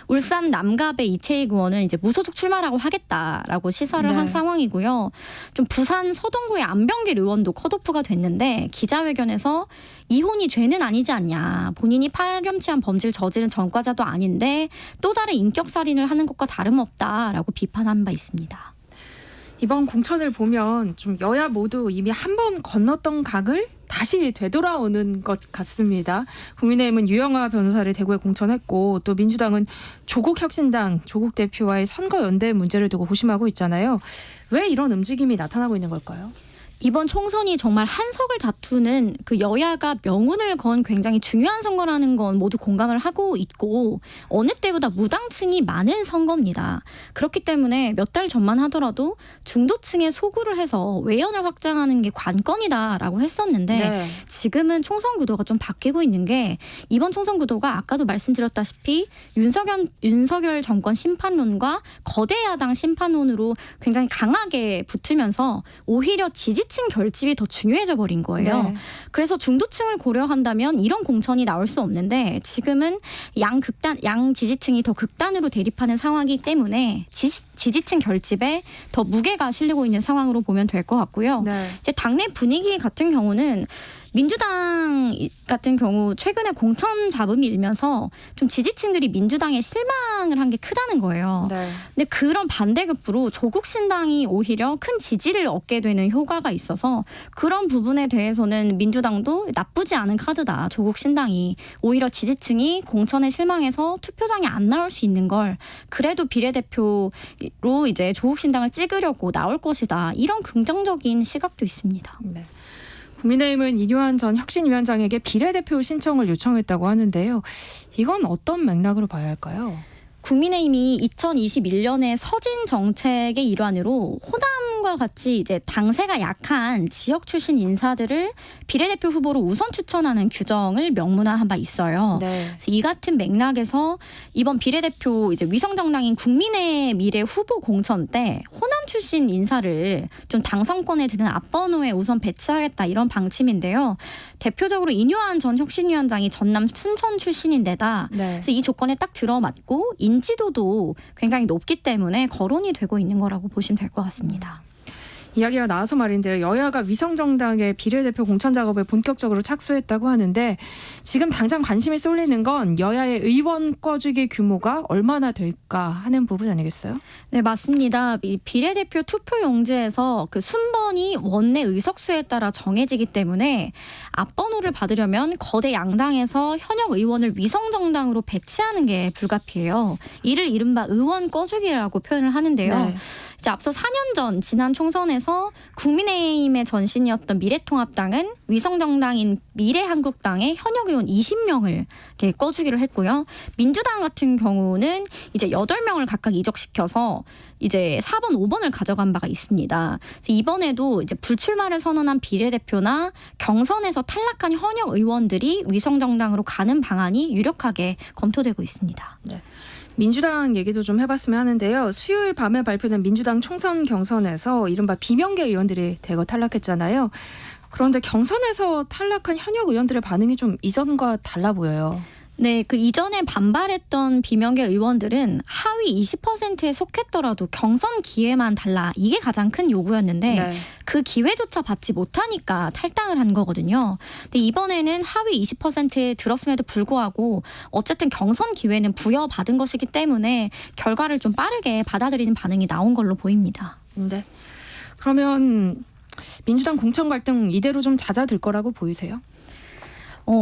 울산 남갑의 이채익 의원은 이제 무소속 출마라고 하겠다라고 시사를 한 상황이고요. 좀 부산 서동구의 안병길 의원도 컷오프가 됐는데 기자회견에서 이혼이 죄는 아니지 않냐. 본인이 파렴치한 범죄를 저지른 전과자도 아닌데 또 다른 인격살인을 하는 것과 다름없다라고 비판한 바 있습니다. 이번 공천을 보면 좀 여야 모두 이미 한 번 건넜던 강을 다시 되돌아오는 것 같습니다. 국민의힘은 유영하 변호사를 대구에 공천했고 또 민주당은 조국혁신당 조국 대표와의 선거 연대 문제를 두고 고심하고 있잖아요. 왜 이런 움직임이 나타나고 있는 걸까요? 이번 총선이 정말 한석을 다투는 그 여야가 명운을 건 굉장히 중요한 선거라는 건 모두 공감을 하고 있고 어느 때보다 무당층이 많은 선거입니다. 그렇기 때문에 몇 달 전만 하더라도 중도층에 소구를 해서 외연을 확장하는 게 관건이다라고 했었는데 네. 지금은 총선 구도가 좀 바뀌고 있는 게 이번 총선 구도가 아까도 말씀드렸다시피 윤석열 정권 심판론과 거대 야당 심판론으로 굉장히 강하게 붙으면서 오히려 지지층 결집이 더 중요해져 버린 거예요. 네. 그래서 중도층을 고려한다면 이런 공천이 나올 수 없는데 지금은 양 지지층이 더 극단으로 대립하는 상황이기 때문에 지지층 결집에 더 무게가 실리고 있는 상황으로 보면 될 것 같고요. 네. 이제 당내 분위기 같은 경우는 민주당 같은 경우 최근에 공천 잡음이 일면서 좀 지지층들이 민주당에 실망을 한 게 크다는 거예요. 네. 근데 그런 반대급부로 조국 신당이 오히려 큰 지지를 얻게 되는 효과가 있어서 그런 부분에 대해서는 민주당도 나쁘지 않은 카드다. 조국 신당이 오히려 지지층이 공천에 실망해서 투표장에 안 나올 수 있는 걸 그래도 비례대표로 이제 조국 신당을 찍으려고 나올 것이다. 이런 긍정적인 시각도 있습니다. 네. 국민의힘은 이뇨한 전 혁신위원장에게 비례대표 신청을 요청했다고 하는데요. 이건 어떤 맥락으로 봐야 할까요? 국민의힘이 2021년에 서진 정책의 일환으로 호남과 같이 이제 당세가 약한 지역 출신 인사들을 비례대표 후보로 우선 추천하는 규정을 명문화한 바 있어요. 네. 그래서 이 같은 맥락에서 이번 비례대표 이제 위성정당인 국민의 미래 후보 공천 때 호남 출신 인사를 좀 당선권에 드는 앞번호에 우선 배치하겠다 이런 방침인데요. 대표적으로 이뇨한 전 혁신위원장이 전남 순천 출신인데다 네. 그래서 이 조건에 딱 들어맞고 인지도도 굉장히 높기 때문에 거론이 되고 있는 거라고 보시면 될 것 같습니다. 이야기가 나와서 말인데요. 여야가 위성정당의 비례대표 공천 작업에 본격적으로 착수했다고 하는데 지금 당장 관심이 쏠리는 건 여야의 의원 꿔주기 규모가 얼마나 될까 하는 부분 아니겠어요? 네, 맞습니다. 이 비례대표 투표용지에서 그 순번이 원내 의석수에 따라 정해지기 때문에 앞번호를 받으려면 거대 양당에서 현역 의원을 위성정당으로 배치하는 게 불가피해요. 이를 이른바 의원 꿔주기라고 표현을 하는데요. 네. 이제 앞서 4년 전 지난 총선에서 국민의힘의 전신이었던 미래통합당은 위성정당인 미래한국당의 현역 의원 20명을 이렇게 꿔주기로 했고요. 민주당 같은 경우는 이제 8명을 각각 이적시켜서 이제 4번, 5번을 가져간 바가 있습니다. 그래서 이번에도 이제 불출마를 선언한 비례대표나 경선에서 탈락한 현역 의원들이 위성정당으로 가는 방안이 유력하게 검토되고 있습니다. 민주당 얘기도 좀 해봤으면 하는데요. 수요일 밤에 발표된 민주당 총선 경선에서 이른바 비명계 의원들이 대거 탈락했잖아요. 그런데 경선에서 탈락한 현역 의원들의 반응이 좀 이전과 달라 보여요. 네, 그 이전에 반발했던 비명계 의원들은 하위 20%에 속했더라도 경선 기회만 달라. 이게 가장 큰 요구였는데 네. 그 기회조차 받지 못하니까 탈당을 한 거거든요. 근데 이번에는 하위 20%에 들었음에도 불구하고 어쨌든 경선 기회는 부여받은 것이기 때문에 결과를 좀 빠르게 받아들이는 반응이 나온 걸로 보입니다. 네. 그러면 민주당 공천 갈등 이대로 좀 잦아들 거라고 보이세요?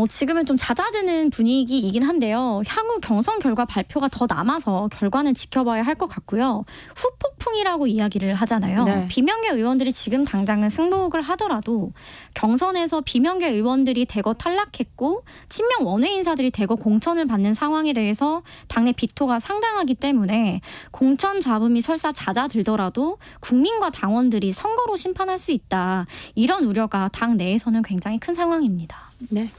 지금은 좀 잦아드는 분위기이긴 한데요. 향후 경선 결과 발표가 더 남아서 결과는 지켜봐야 할 것 같고요. 후폭풍이라고 이야기를 하잖아요. 네. 비명계 의원들이 지금 당장은 승복을 하더라도 경선에서 비명계 의원들이 대거 탈락했고 친명 원외 인사들이 대거 공천을 받는 상황에 대해서 당내 비토가 상당하기 때문에 공천 잡음이 설사 잦아들더라도 국민과 당원들이 선거로 심판할 수 있다. 이런 우려가 당 내에서는 굉장히 큰 상황입니다. 네.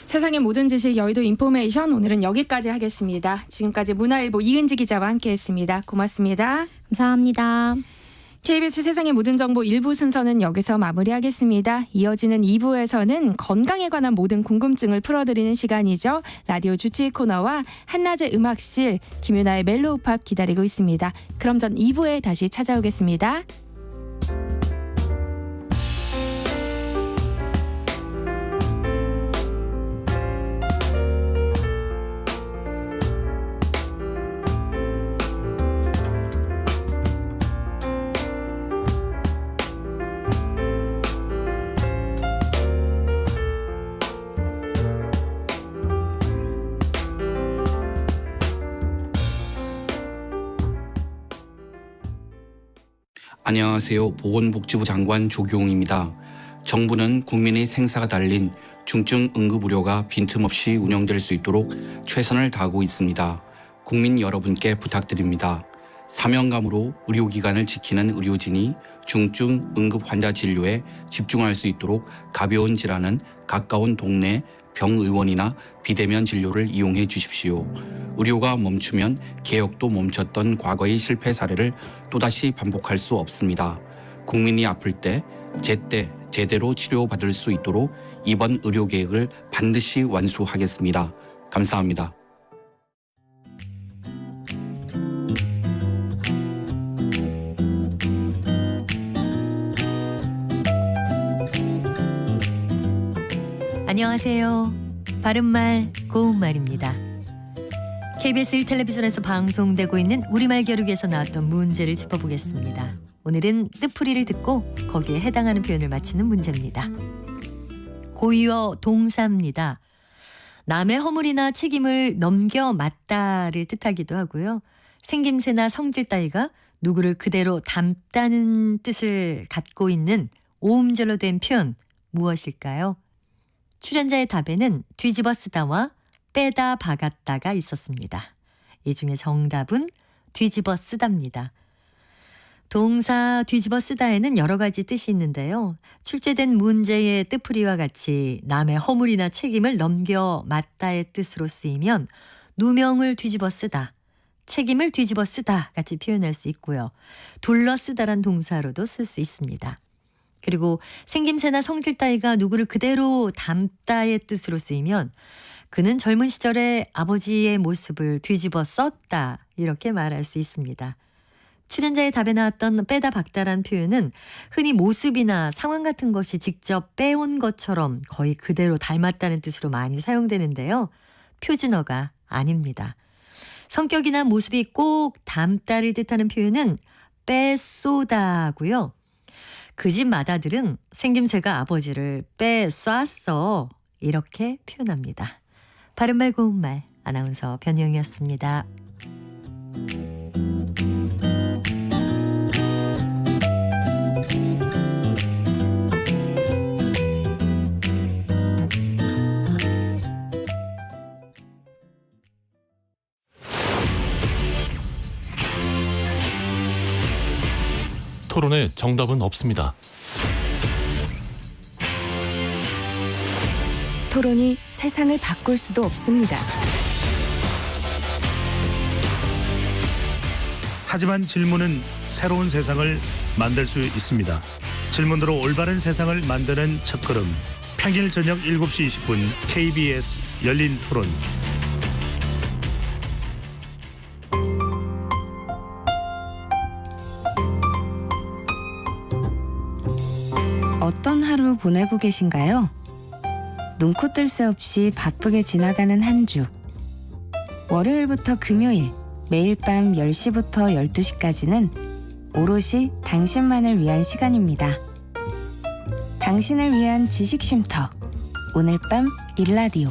세상의 모든 지식 여의도 인포메이션 오늘은 여기까지 하겠습니다. 지금까지 문화일보 이은지 기자와 함께했습니다. 고맙습니다. 감사합니다. KBS 세상의 모든 정보 1부 순서는 여기서 마무리하겠습니다. 이어지는 2부에서는 건강에 관한 모든 궁금증을 풀어드리는 시간이죠. 라디오 주치 코너와 한낮의 음악실 김윤아의 멜로우팝 기다리고 있습니다. 그럼 전 2부에 다시 찾아오겠습니다. 안녕하세요. 보건복지부 장관 조경입니다. 정부는 국민의 생사가 달린 중증 응급의료가 빈틈없이 운영될 수 있도록 최선을 다하고 있습니다. 국민 여러분께 부탁드립니다. 사명감으로 의료기관을 지키는 의료진이 중증 응급 환자 진료에 집중할 수 있도록 가벼운 질환은 가까운 동네 병의원이나 비대면 진료를 이용해 주십시오. 의료가 멈추면 개혁도 멈췄던 과거의 실패 사례를 또다시 반복할 수 없습니다. 국민이 아플 때 제때 제대로 치료받을 수 있도록 이번 의료계획을 반드시 완수하겠습니다. 감사합니다. 안녕하세요. 바른말 고운말입니다. KBS 1텔레비전에서 방송되고 있는 우리말 겨루기에서 나왔던 문제를 짚어보겠습니다. 오늘은 뜻풀이를 듣고 거기에 해당하는 표현을 맞히는 문제입니다. 고유어 동사입니다. 남의 허물이나 책임을 넘겨 맞다를 뜻하기도 하고요. 생김새나 성질 따위가 누구를 그대로 닮다는 뜻을 갖고 있는 오음절로 된 표현 무엇일까요? 출연자의 답에는 뒤집어 쓰다와 빼다 박았다가 있었습니다. 이 중에 정답은 뒤집어 쓰다입니다. 동사 뒤집어 쓰다에는 여러 가지 뜻이 있는데요. 출제된 문제의 뜻풀이와 같이 남의 허물이나 책임을 넘겨 맞다의 뜻으로 쓰이면 누명을 뒤집어 쓰다, 책임을 뒤집어 쓰다 같이 표현할 수 있고요. 둘러쓰다란 동사로도 쓸 수 있습니다. 그리고 생김새나 성질 따위가 누구를 그대로 닮다의 뜻으로 쓰이면 그는 젊은 시절에 아버지의 모습을 뒤집어 썼다 이렇게 말할 수 있습니다. 출연자의 답에 나왔던 빼다 박다란 표현은 흔히 모습이나 상황 같은 것이 직접 빼온 것처럼 거의 그대로 닮았다는 뜻으로 많이 사용되는데요. 표준어가 아닙니다. 성격이나 모습이 꼭 닮다를 뜻하는 표현은 빼쏘다고요. 그 집 맏아들은 생김새가 아버지를 빼쐈어 이렇게 표현합니다. 바른말 고운말 아나운서 변희영이었습니다. 토론에 정답은 없습니다. 토론이 세상을 바꿀 수도 없습니다. 하지만 질문은 새로운 세상을 만들 수 있습니다. 질문으로 올바른 세상을 만드는 첫걸음. 평일 저녁 7시 20분 KBS 열린 토론. 어떤 하루 보내고 계신가요? 눈코 뜰 새 없이 바쁘게 지나가는 한 주. 월요일부터 금요일, 매일 밤 10시부터 12시까지는 오롯이 당신만을 위한 시간입니다. 당신을 위한 지식 쉼터. 오늘 밤 일라디오.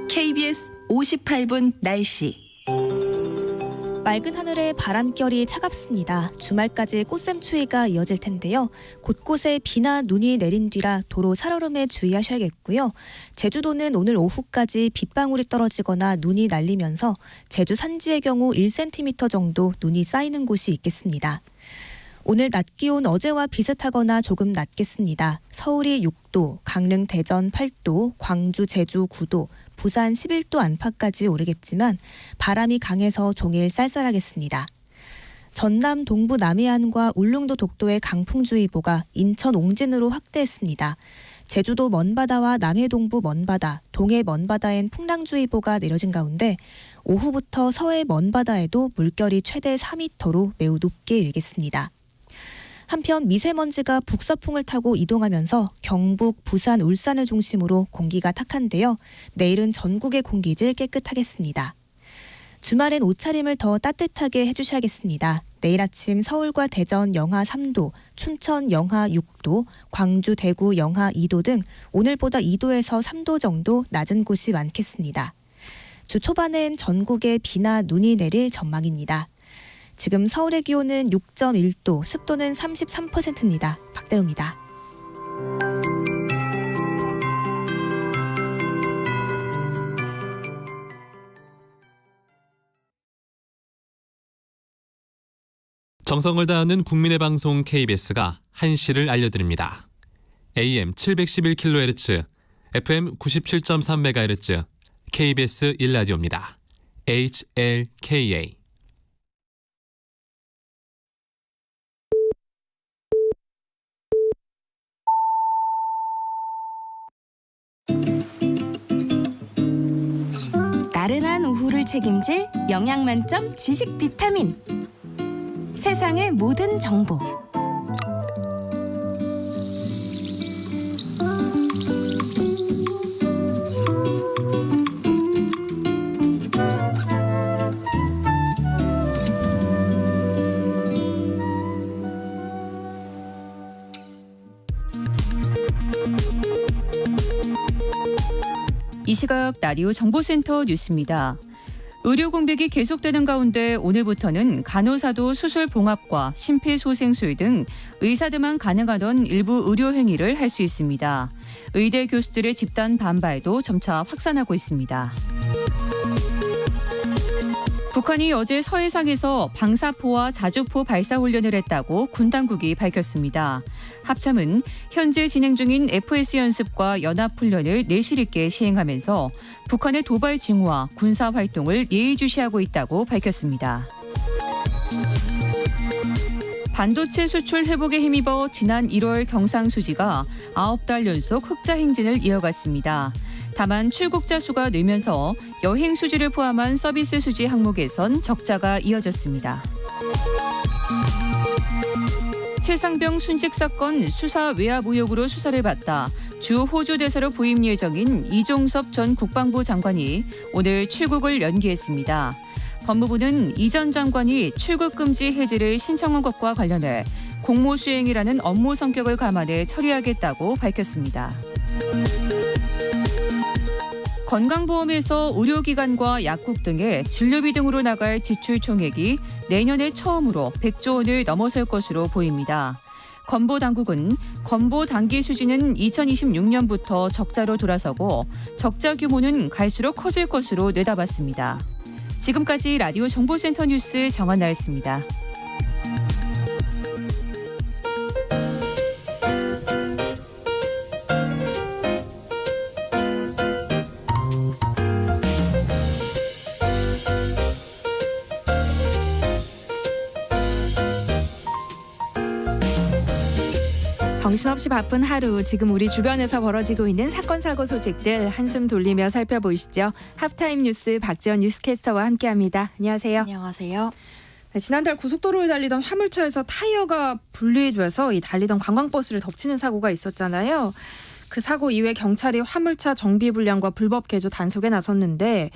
KBS 58분 날씨. 맑은 하늘에 바람결이 차갑습니다. 주말까지 꽃샘추위가 이어질 텐데요. 곳곳에 비나 눈이 내린 뒤라 도로 살얼음에 주의하셔야겠고요. 제주도는 오늘 오후까지 빗방울이 떨어지거나 눈이 날리면서 제주 산지의 경우 1cm 정도 눈이 쌓이는 곳이 있겠습니다. 오늘 낮 기온 어제와 비슷하거나 조금 낮겠습니다. 서울이 6도, 강릉 대전 8도, 광주 제주 9도, 부산 11도 안팎까지 오르겠지만 바람이 강해서 종일 쌀쌀하겠습니다. 전남 동부 남해안과 울릉도 독도의 강풍주의보가 인천 옹진으로 확대했습니다. 제주도 먼바다와 남해 동부 먼바다, 동해 먼바다엔 풍랑주의보가 내려진 가운데 오후부터 서해 먼바다에도 물결이 최대 4m로 매우 높게 일겠습니다. 한편 미세먼지가 북서풍을 타고 이동하면서 경북, 부산, 울산을 중심으로 공기가 탁한데요. 내일은 전국의 공기질 깨끗하겠습니다. 주말엔 옷차림을 더 따뜻하게 해주셔야겠습니다. 내일 아침 서울과 대전 영하 3도, 춘천 영하 6도, 광주, 대구 영하 2도 등 오늘보다 2도에서 3도 정도 낮은 곳이 많겠습니다. 주 초반엔 전국에 비나 눈이 내릴 전망입니다. 지금 서울의 기온은 6.1도, 습도는 33%입니다. 박대우입니다. 정성을 다하는 국민의 방송 KBS가 한시를 알려드립니다. AM 711kHz, FM 97.3MHz, KBS 1라디오입니다. HLKA. 나른한 오후를 책임질 영양 만점 지식 비타민. 세상의 모든 정보. 이 시각 라디오 정보센터 뉴스입니다. 의료 공백이 계속되는 가운데 오늘부터는 간호사도 수술 봉합과 심폐소생술 등 의사들만 가능하던 일부 의료 행위를 할 수 있습니다. 의대 교수들의 집단 반발도 점차 확산하고 있습니다. 북한이 어제 서해상에서 방사포와 자주포 발사 훈련을 했다고 군 당국이 밝혔습니다. 합참은 현재 진행 중인 FS 연습과 연합 훈련을 내실 있게 시행하면서 북한의 도발 징후와 군사 활동을 예의주시하고 있다고 밝혔습니다. 반도체 수출 회복에 힘입어 지난 1월 경상수지가 9달 연속 흑자 행진을 이어갔습니다. 다만 출국자 수가 늘면서 여행 수지를 포함한 서비스 수지 항목에선 적자가 이어졌습니다. 최상병 순직 사건 수사 외압 의혹으로 수사를 받다 주 호주 대사로 부임 예정인 이종섭 전 국방부 장관이 오늘 출국을 연기했습니다. 법무부는 이 전 장관이 출국 금지 해제를 신청한 것과 관련해 공무 수행이라는 업무 성격을 감안해 처리하겠다고 밝혔습니다. 건강보험에서 의료기관과 약국 등의 진료비 등으로 나갈 지출 총액이 내년에 처음으로 100조 원을 넘어설 것으로 보입니다. 건보당국은 건보 단기 수지는 2026년부터 적자로 돌아서고 적자 규모는 갈수록 커질 것으로 내다봤습니다. 지금까지 라디오 정보센터 뉴스 정한나였습니다. 정신없이 바쁜 하루, 지금 우리 주변에서 벌어지고 있는 사건 사고 소식들 한숨 돌리며 살펴보시죠. 하프타임 뉴스 박지연 뉴스캐스터와 함께합니다. 안녕하세요. 안녕하세요. 네, 지난달 고속도로를 달리던 화물차에서 타이어가 분리돼서 이 달리던 관광버스를 덮치는 사고가 있었잖아요. 그 사고 이후에 경찰이 화물차 정비 불량과 불법 개조 단속에 나섰는데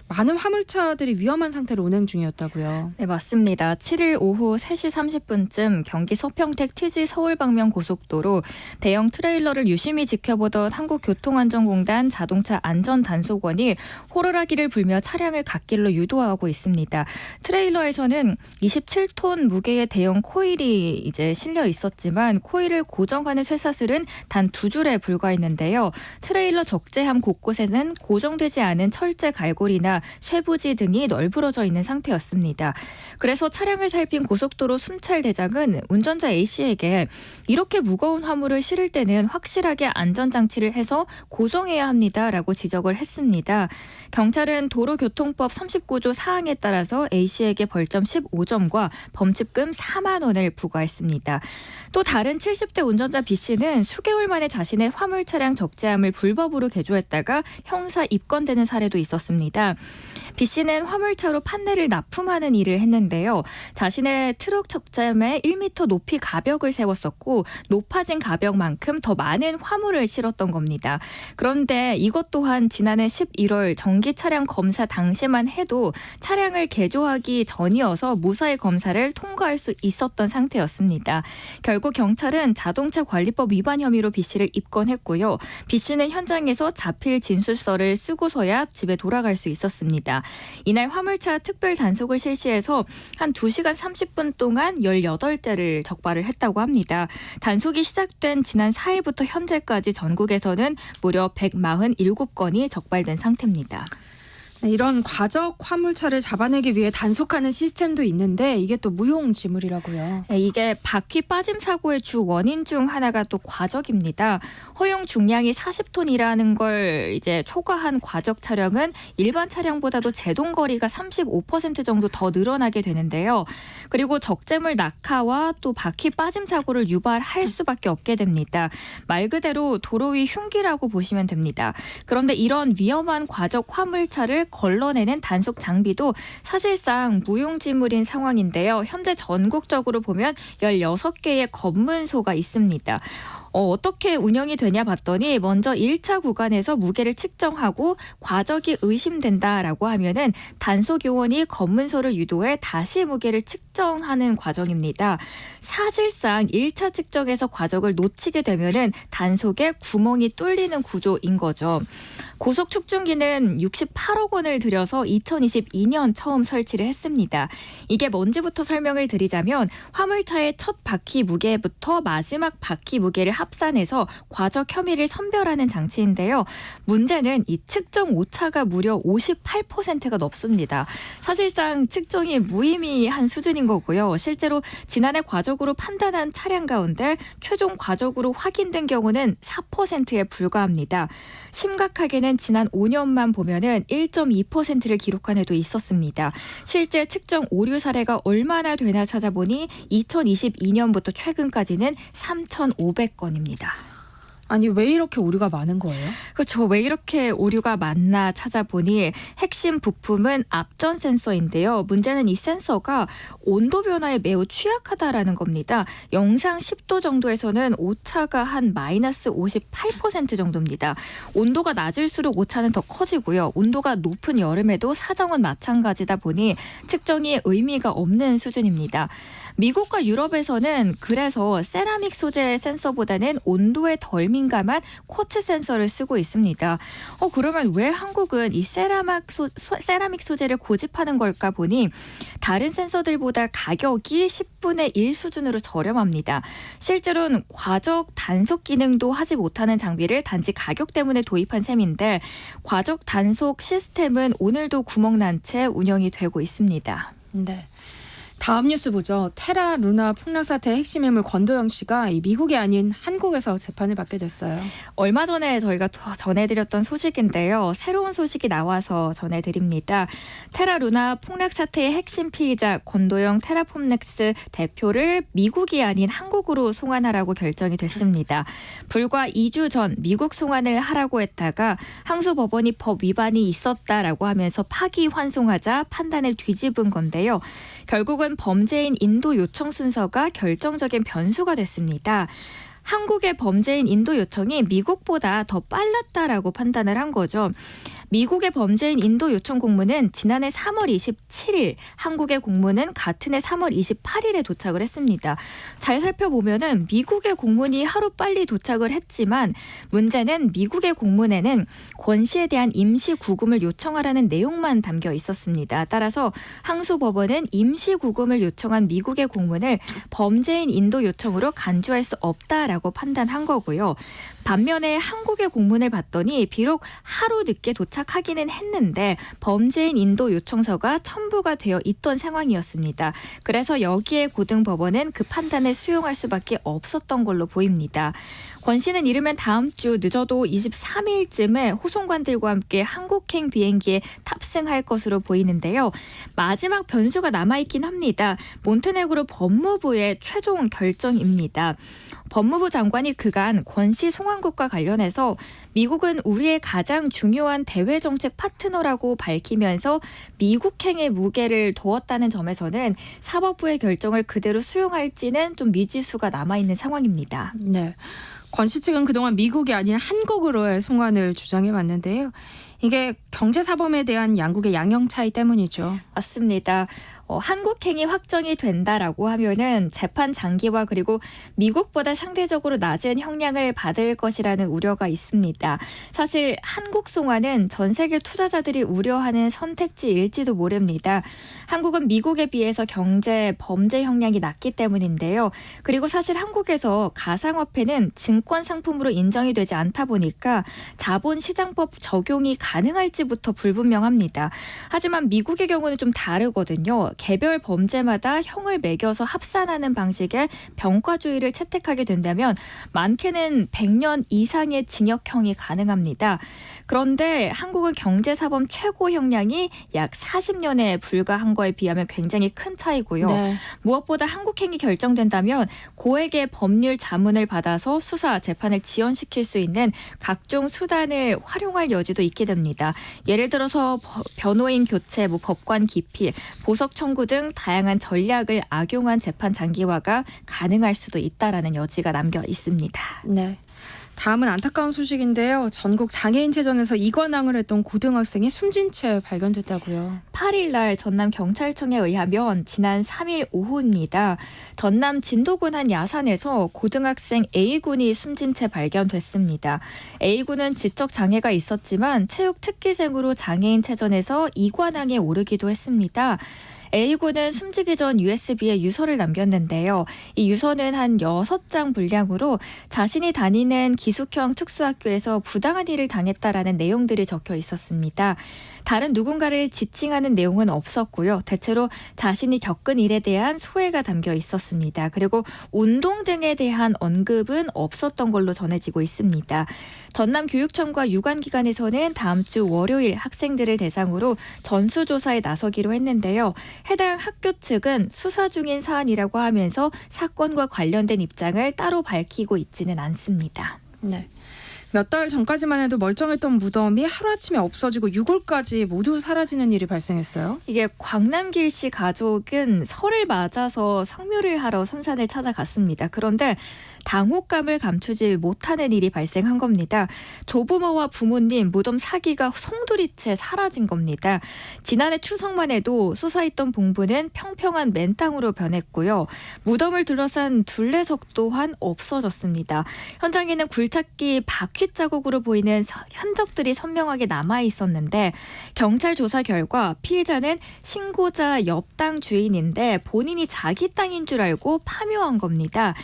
많은 화물차들이 위험한 상태로 운행 중이었다고요. 네, 맞습니다. 7일 오후 3시 30분쯤 경기 서평택 TG 서울 방면 고속도로 대형 트레일러를 유심히 지켜보던 한국교통안전공단 자동차 안전단속원이 호루라기를 불며 차량을 갓길로 유도하고 있습니다. 트레일러에서는 27톤 무게의 대형 코일이 이제 실려 있었지만 코일을 고정하는 쇠사슬은 단 2줄에 불과했는데요. 트레일러 적재함 곳곳에는 고정되지 않은 철제 갈고리나 쇠부지 등이 널브러져 있는 상태였습니다. 그래서 차량을 살핀 고속도로 순찰대장은 운전자 A씨에게 이렇게 무거운 화물을 실을 때는 확실하게 안전장치를 해서 고정해야 합니다라고 지적을 했습니다. 경찰은 도로교통법 39조 사항에 따라서 A씨에게 벌점 15점과 범칙금 4만 원을 부과했습니다. 또 다른 70대 운전자 B씨는 수개월 만에 자신의 화물 차량 적재함을 불법으로 개조했다가 형사 입건되는 사례도 있었습니다. B씨는 화물차로 판넬을 납품하는 일을 했는데요. 자신의 트럭 적재함에 1m 높이 가벽을 세웠었고 높아진 가벽만큼 더 많은 화물을 실었던 겁니다. 그런데 이것 또한 지난해 11월 전기 차량 검사 당시만 해도 차량을 개조하기 전이어서 무사히 검사를 통과할 수 있었던 상태였습니다. 결국 경찰은 자동차 관리법 위반 혐의로 B씨를 입건했고요. B씨는 현장에서 자필 진술서를 쓰고서야 집에 돌아갈 수 있었습니다. 있었습니다. 이날 화물차 특별 단속을 실시해서 한 2시간 30분 동안 18대를 적발을 했다고 합니다. 단속이 시작된 지난 4일부터 현재까지 전국에서는 무려 147건이 적발된 상태입니다. 네, 이런 과적 화물차를 잡아내기 위해 단속하는 시스템도 있는데 이게 또 무용지물이라고요. 네, 이게 바퀴 빠짐 사고의 주 원인 중 하나가 또 과적입니다. 허용 중량이 40톤이라는 걸 이제 초과한 과적 차량은 일반 차량보다도 제동 거리가 35% 정도 더 늘어나게 되는데요. 그리고 적재물 낙하와 또 바퀴 빠짐 사고를 유발할 수밖에 없게 됩니다. 말 그대로 도로 위 흉기라고 보시면 됩니다. 그런데 이런 위험한 과적 화물차를 걸러내는 단속 장비도 사실상 무용지물인 상황인데요. 현재 전국적으로 보면 16개의 검문소가 있습니다. 어떻게 운영이 되냐 봤더니 먼저 1차 구간에서 무게를 측정하고 과적이 의심된다라고 하면은 단속 요원이 검문소를 유도해 다시 무게를 측정하는 과정입니다. 사실상 1차 측정에서 과적을 놓치게 되면은 단속에 구멍이 뚫리는 구조인 거죠. 고속 축중기는 68억 원을 들여서 2022년 처음 설치를 했습니다. 이게 뭔지부터 설명을 드리자면 화물차의 첫 바퀴 무게부터 마지막 바퀴 무게를 합산해서 과적 혐의를 선별하는 장치인데요. 문제는 이 측정 오차가 무려 58%가 넘습니다. 사실상 측정이 무의미한 수준인 거고요. 실제로 지난해 과적으로 판단한 차량 가운데 최종 과적으로 확인된 경우는 4%에 불과합니다. 심각하게는 지난 5년만 보면은 1.2%를 기록한 해도 있었습니다. 실제 측정 오류 사례가 얼마나 되나 찾아보니 2022년부터 최근까지는 3,500건입니다. 아니 왜 이렇게 오류가 많은 거예요? 그렇죠. 왜 이렇게 오류가 많나 찾아보니 핵심 부품은 앞전 센서인데요. 문제는 이 센서가 온도 변화에 매우 취약하다라는 겁니다. 영상 10도 정도에서는 오차가 한 마이너스 58% 정도입니다. 온도가 낮을수록 오차는 더 커지고요. 온도가 높은 여름에도 사정은 마찬가지다 보니 측정이 의미가 없는 수준입니다. 미국과 유럽에서는 그래서 세라믹 소재 센서보다는 온도에 덜 민감한 쿼츠 센서를 쓰고 있습니다. 그러면 왜 한국은 이 세라믹 소재를 고집하는 걸까 보니 다른 센서들보다 가격이 10분의 1 수준으로 저렴합니다. 실제로는 과적 단속 기능도 하지 못하는 장비를 단지 가격 때문에 도입한 셈인데 과적 단속 시스템은 오늘도 구멍난 채 운영이 되고 있습니다. 네. 다음 뉴스 보죠. 테라 루나 폭락 사태의 핵심 인물 권도영 씨가 이 미국이 아닌 한국에서 재판을 받게 됐어요. 얼마 전에 저희가 전해드렸던 소식인데요. 새로운 소식이 나와서 전해드립니다. 테라 루나 폭락 사태의 핵심 피의자 권도영 테라폼넥스 대표를 미국이 아닌 한국으로 송환하라고 결정이 됐습니다. 불과 2주 전 미국 송환을 하라고 했다가 항소법원이 법 위반이 있었다라고 하면서 파기환송하자 판단을 뒤집은 건데요. 결국은 범죄인 인도 요청 순서가 결정적인 변수가 됐습니다. 한국의 범죄인 인도 요청이 미국보다 더 빨랐다라고 판단을 한 거죠. 미국의 범죄인 인도 요청 공문은 지난해 3월 27일, 한국의 공문은 같은 해 3월 28일에 도착을 했습니다. 잘 살펴보면은 미국의 공문이 하루 빨리 도착을 했지만 문제는 미국의 공문에는 권 씨에 대한 임시 구금을 요청하라는 내용만 담겨 있었습니다. 따라서 항소법원은 임시 구금을 요청한 미국의 공문을 범죄인 인도 요청으로 간주할 수 없다라고 판단한 거고요. 반면에 한국의 공문을 봤더니 비록 하루 늦게 도착하기는 했는데 범죄인 인도 요청서가 첨부가 되어 있던 상황이었습니다. 그래서 여기에 고등법원은 그 판단을 수용할 수밖에 없었던 걸로 보입니다. 권 씨는 이르면 다음 주 늦어도 23일쯤에 호송관들과 함께 한국행 비행기에 탑승할 것으로 보이는데요. 마지막 변수가 남아있긴 합니다. 몬테네그로 법무부의 최종 결정입니다. 법무부 장관이 그간 권 씨 송환국과 관련해서 미국은 우리의 가장 중요한 대외정책 파트너라고 밝히면서 미국행의 무게를 두었다는 점에서는 사법부의 결정을 그대로 수용할지는 좀 미지수가 남아있는 상황입니다. 네. 권 씨 측은 그동안 미국이 아닌 한국으로의 송환을 주장해 왔는데요. 이게 경제사범에 대한 양국의 양형 차이 때문이죠. 맞습니다. 한국행이 확정이 된다라고 하면은 재판 장기화 그리고 미국보다 상대적으로 낮은 형량을 받을 것이라는 우려가 있습니다. 사실 한국 송환은 전 세계 투자자들이 우려하는 선택지일지도 모릅니다. 한국은 미국에 비해서 경제 범죄 형량이 낮기 때문인데요. 그리고 사실 한국에서 가상화폐는 증권 상품으로 인정이 되지 않다 보니까 자본시장법 적용이 가능할지부터 불분명합니다. 하지만 미국의 경우는 좀 다르거든요. 개별 범죄마다 형을 매겨서 합산하는 방식의 병과주의를 채택하게 된다면 많게는 100년 이상의 징역형이 가능합니다. 그런데 한국은 경제사범 최고 형량이 약 40년에 불과한 거에 비하면 굉장히 큰 차이고요. 네. 무엇보다 한국행이 결정된다면 고액의 법률 자문을 받아서 수사, 재판을 지연시킬 수 있는 각종 수단을 활용할 여지도 있게 됩니다. 예를 들어서 변호인 교체, 법관 기피, 보석 청구 등 다양한 전략을 악용한 재판 장기화가 가능할 수도 있다라는 여지가 남겨 있습니다. 네. 다음은 안타까운 소식인데요. 전국 장애인체전에서 이관왕을 했던 고등학생이 숨진 채 발견됐다고요. 8일 날 전남 경찰청에 의하면 지난 3일 오후입니다. 전남 진도군 한 야산에서 고등학생 A군이 숨진 채 발견됐습니다. A군은 지적 장애가 있었지만 체육 특기생으로 장애인체전에서 이관왕에 오르기도 했습니다. A군은 숨지기 전 USB에 유서를 남겼는데요. 이 유서는 한 6장 분량으로 자신이 다니는 기숙형 특수학교에서 부당한 일을 당했다라는 내용들이 적혀 있었습니다. 다른 누군가를 지칭하는 내용은 없었고요. 대체로 자신이 겪은 일에 대한 소회가 담겨 있었습니다. 그리고 운동 등에 대한 언급은 없었던 걸로 전해지고 있습니다. 전남교육청과 유관기관에서는 다음 주 월요일 학생들을 대상으로 전수조사에 나서기로 했는데요. 해당 학교 측은 수사 중인 사안이라고 하면서 사건과 관련된 입장을 따로 밝히고 있지는 않습니다. 네. 몇 달 전까지만 해도 멀쩡했던 무덤이 하루아침에 없어지고 6월까지 모두 사라지는 일이 발생했어요. 이게 광남길 씨 가족은 설을 맞아서 성묘를 하러 선산을 찾아갔습니다. 그런데 당혹감을 감추지 못하는 일이 발생한 겁니다. 조부모와 부모님 무덤 사기가 송두리째 사라진 겁니다. 지난해 추석만 해도 수사했던 봉부는 평평한 맨땅으로 변했고요. 무덤을 둘러싼 둘레석 또한 없어졌습니다. 현장에는 굴착기 바퀴 자국으로 보이는 흔적들이 선명하게 남아 있었는데 경찰 조사 결과 피해자는 신고자 옆 땅 주인인데 본인이 자기 땅인 줄 알고 파묘한 겁니다.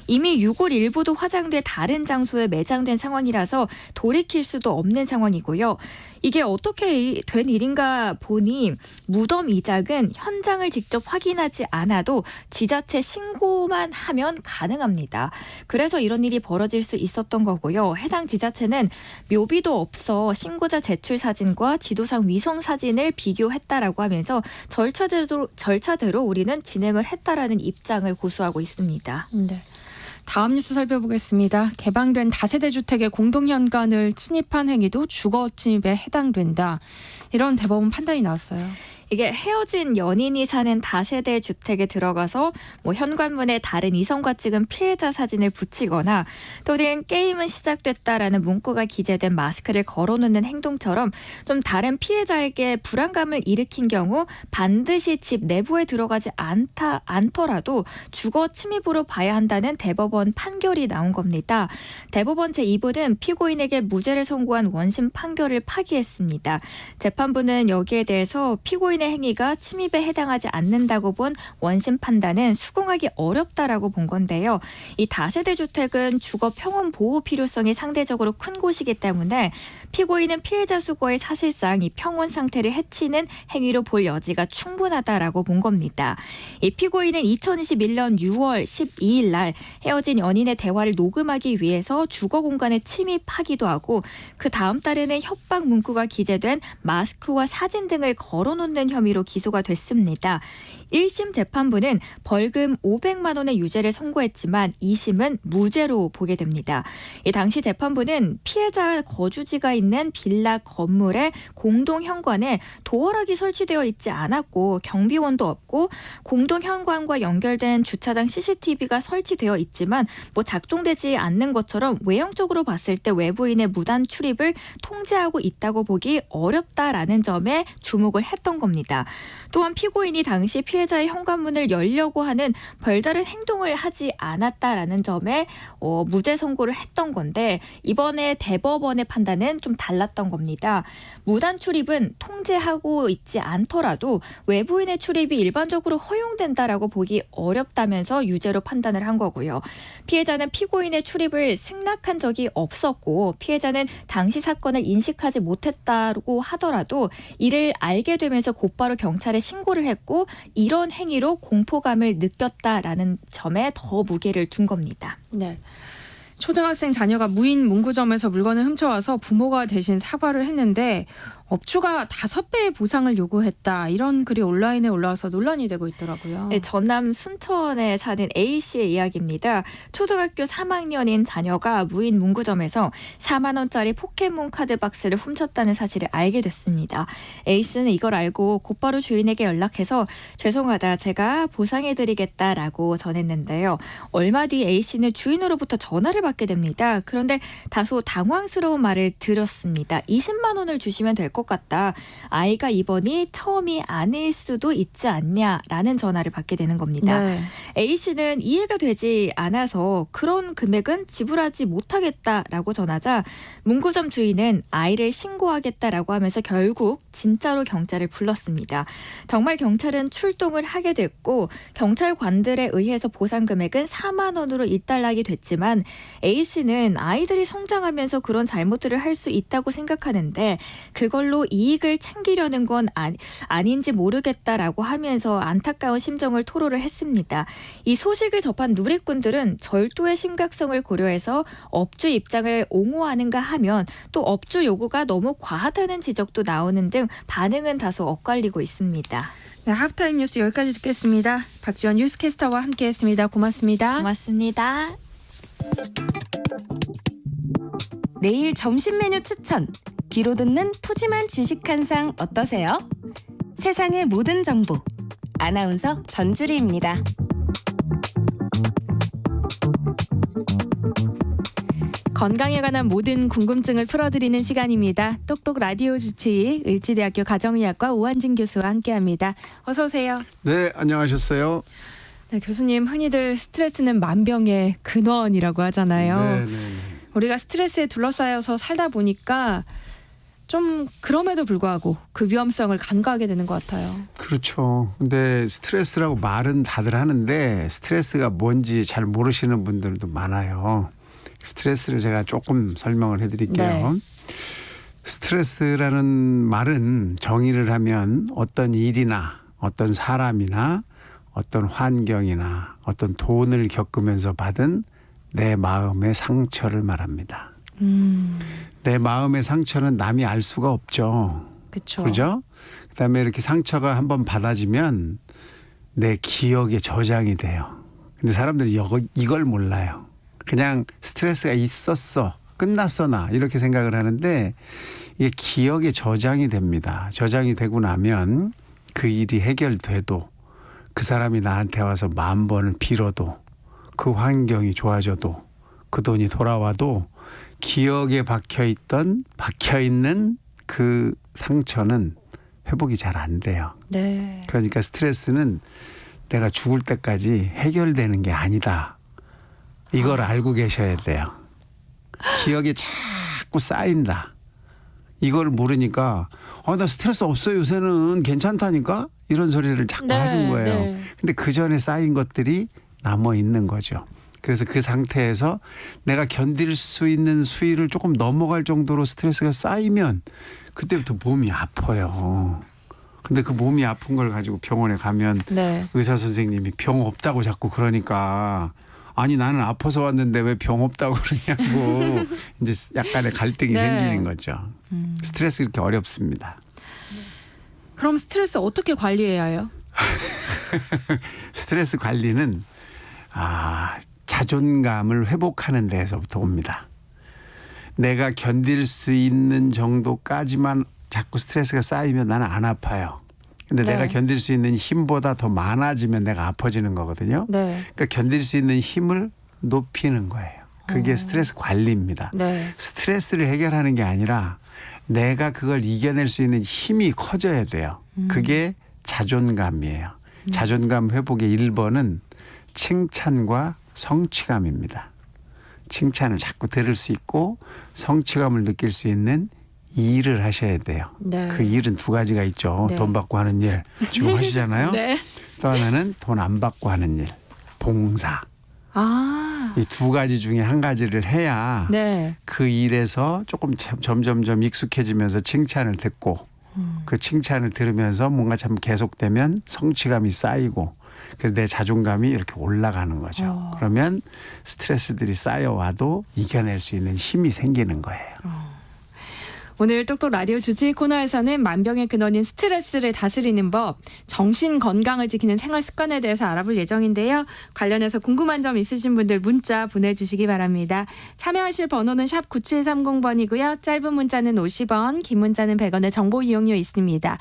이미 6월 일부도 화장돼 다른 장소에 매장된 상황이라서 돌이킬 수도 없는 상황이고요. 이게 어떻게 된 일인가 보니 무덤 이작은 현장을 직접 확인하지 않아도 지자체 신고만 하면 가능합니다. 그래서 이런 일이 벌어질 수 있었던 거고요. 해당 지자체는 묘비도 없어 신고자 제출 사진과 지도상 위성 사진을 비교했다라고 하면서 절차대로 우리는 진행을 했다라는 입장을 고수하고 있습니다. 네. 다음 뉴스 살펴보겠습니다. 개방된 다세대 주택의 공동현관을 침입한 행위도 주거 침입에 해당된다. 이런 대법원 판단이 나왔어요. 이게 헤어진 연인이 사는 다세대 주택에 들어가서 현관문에 다른 이성과 찍은 피해자 사진을 붙이거나 또는 게임은 시작됐다라는 문구가 기재된 마스크를 걸어놓는 행동처럼 좀 다른 피해자에게 불안감을 일으킨 경우 반드시 집 내부에 들어가지 않더라도 주거 침입으로 봐야 한다는 대법원 판결이 나온 겁니다. 대법원 제2부는 피고인에게 무죄를 선고한 원심 판결을 파기했습니다. 재판부는 여기에 대해서 피고인의 행위가 침입에 해당하지 않는다고 본 원심 판단은 수긍하기 어렵다라고 본 건데요. 이 다세대 주택은 주거 평온 보호 필요성이 상대적으로 큰 곳이기 때문에 피고인은 피해자 수거에 사실상 이 평온 상태를 해치는 행위로 볼 여지가 충분하다라고 본 겁니다. 이 피고인은 2021년 6월 12일 날 헤어진 연인의 대화를 녹음하기 위해서 주거 공간에 침입하기도 하고 그 다음 달에는 협박 문구가 기재된 마스크와 사진 등을 걸어놓는 혐의로 기소가 됐습니다. 1심 재판부는 벌금 500만 원의 유죄를 선고했지만 2심은 무죄로 보게 됩니다. 이 당시 재판부는 피해자 거주지가 있는 빌라 건물의 공동 현관에 도어락이 설치되어 있지 않았고 경비원도 없고 공동 현관과 연결된 주차장 CCTV가 설치되어 있지만 작동되지 않는 것처럼 외형적으로 봤을 때 외부인의 무단 출입을 통제하고 있다고 보기 어렵다라는 점에 주목을 했던 겁니다. 또한 피고인이 당시 피해자의 현관문을 열려고 하는 별다른 행동을 하지 않았다라는 점에 무죄 선고를 했던 건데 이번에 대법원의 판단은 좀 달랐던 겁니다. 무단 출입은 통제하고 있지 않더라도 외부인의 출입이 일반적으로 허용된다라고 보기 어렵다면서 유죄로 판단을 한 거고요. 피해자는 피고인의 출입을 승낙한 적이 없었고 피해자는 당시 사건을 인식하지 못했다고 하더라도 이를 알게 되면서 곧바로 경찰에 신고를 했고 이런 행위로 공포감을 느꼈다라는 점에 더 무게를 둔 겁니다. 네. 초등학생 자녀가 무인 문구점에서 물건을 훔쳐와서 부모가 대신 사과를 했는데 업주가 5배의 보상을 요구했다. 이런 글이 온라인에 올라와서 논란이 되고 있더라고요. 네, 전남 순천에 사는 A씨의 이야기입니다. 초등학교 3학년인 자녀가 무인 문구점에서 4만 원짜리 포켓몬 카드 박스를 훔쳤다는 사실을 알게 됐습니다. A씨는 이걸 알고 곧바로 주인에게 연락해서 죄송하다, 제가 보상해드리겠다라고 전했는데요. 얼마 뒤 A씨는 주인으로부터 전화를 받게 됩니다. 그런데 다소 당황스러운 말을 들었습니다. 20만 원을 주시면 될 것 같다. 아이가 이번이 처음이 아닐 수도 있지 않냐라는 전화를 받게 되는 겁니다. 네. A씨는 이해가 되지 않아서 그런 금액은 지불하지 못하겠다라고 전하자 문구점 주인은 아이를 신고하겠다라고 하면서 결국 진짜로 경찰을 불렀습니다. 정말 경찰은 출동을 하게 됐고 경찰관들에 의해서 보상 금액은 4만 원으로 일단락이 됐지만 A씨는 아이들이 성장하면서 그런 잘못들을 할 수 있다고 생각하는데 그걸로 이익을 챙기려는 건 아닌지 모르겠다라고 하면서 안타까운 심정을 토로를 했습니다. 이 소식을 접한 누리꾼들은 절도의 심각성을 고려해서 업주 입장을 옹호하는가 하면 또 업주 요구가 너무 과하다는 지적도 나오는 등 반응은 다소 엇갈리고 있습니다. 네, 하프타임 뉴스 여기까지 듣겠습니다. 박지원 뉴스캐스터와 함께했습니다. 고맙습니다. 고맙습니다. 내일 점심 메뉴 추천. 귀로 듣는 푸짐한 지식 한 상 어떠세요? 세상의 모든 정보. 아나운서 전주리입니다. 건강에 관한 모든 궁금증을 풀어드리는 시간입니다. 똑똑 라디오 주치의 을지대학교 가정의학과 오한진 교수와 함께합니다. 어서 오세요. 네, 안녕하셨어요. 네, 교수님, 흔히들 스트레스는 만병의 근원이라고 하잖아요. 네. 우리가 스트레스에 둘러싸여서 살다 보니까 좀 그럼에도 불구하고 그 위험성을 간과하게 되는 것 같아요. 그렇죠. 근데 스트레스라고 말은 다들 하는데 스트레스가 뭔지 잘 모르시는 분들도 많아요. 스트레스를 제가 조금 설명을 해드릴게요. 네. 스트레스라는 말은 정의를 하면 어떤 일이나 어떤 사람이나 어떤 환경이나 어떤 돈을 겪으면서 받은 내 마음의 상처를 말합니다. 내 마음의 상처는 남이 알 수가 없죠. 그렇죠? 그다음에 이렇게 상처가 한번 받아지면 내 기억에 저장이 돼요. 근데 사람들이 이걸 몰라요. 그냥 스트레스가 있었어, 끝났어 나 이렇게 생각을 하는데 이게 기억에 저장이 됩니다. 저장이 되고 나면 그 일이 해결돼도 그 사람이 나한테 와서 10,000번을 빌어도 그 환경이 좋아져도 그 돈이 돌아와도 기억에 박혀있는 그 상처는 회복이 잘 안 돼요. 네. 그러니까 스트레스는 내가 죽을 때까지 해결되는 게 아니다. 이걸 알고 계셔야 돼요. 기억에 자꾸 쌓인다. 이걸 모르니까 나 스트레스 없어요. 요새는 괜찮다니까? 이런 소리를 자꾸 하는 거예요. 근데 그 전에 쌓인 것들이 남아 있는 거죠. 그래서 그 상태에서 내가 견딜 수 있는 수위를 조금 넘어갈 정도로 스트레스가 쌓이면 그때부터 몸이 아파요. 근데 그 몸이 아픈 걸 가지고 병원에 가면 의사 선생님이 병 없다고 자꾸 그러니까 아니 나는 아파서 왔는데 왜 병 없다고 그러냐고 이제 약간의 갈등이 생기는 거죠. 스트레스 이렇게 어렵습니다. 그럼 스트레스 어떻게 관리해야 해요? 스트레스 관리는 자존감을 회복하는 데에서부터 옵니다. 내가 견딜 수 있는 정도까지만 자꾸 스트레스가 쌓이면 나는 안 아파요. 근데 네. 내가 견딜 수 있는 힘보다 더 많아지면 내가 아파지는 거거든요. 네. 그러니까 견딜 수 있는 힘을 높이는 거예요. 그게 스트레스 관리입니다. 네. 스트레스를 해결하는 게 아니라 내가 그걸 이겨낼 수 있는 힘이 커져야 돼요. 그게 자존감이에요. 자존감 회복의 1번은 칭찬과 성취감입니다. 칭찬을 자꾸 들을 수 있고 성취감을 느낄 수 있는 일을 하셔야 돼요. 네. 그 일은 두 가지가 있죠. 네. 돈 받고 하는 일 지금 하시잖아요. 네. 또 하나는 돈 안 받고 하는 일, 봉사. 이 두 가지 중에 한 가지를 해야 네. 그 일에서 조금 점점점 익숙해지면서 칭찬을 듣고 그 칭찬을 들으면서 뭔가 참 계속되면 성취감이 쌓이고 그래서 내 자존감이 이렇게 올라가는 거죠. 그러면 스트레스들이 쌓여와도 이겨낼 수 있는 힘이 생기는 거예요. 오늘 똑똑 라디오 주치의 코너에서는 만병의 근원인 스트레스를 다스리는 법, 정신 건강을 지키는 생활 습관에 대해서 알아볼 예정인데요. 관련해서 궁금한 점 있으신 분들 문자 보내주시기 바랍니다. 참여하실 번호는 샵 9730번이고요. 짧은 문자는 50원, 긴 문자는 100원의 정보 이용료 있습니다.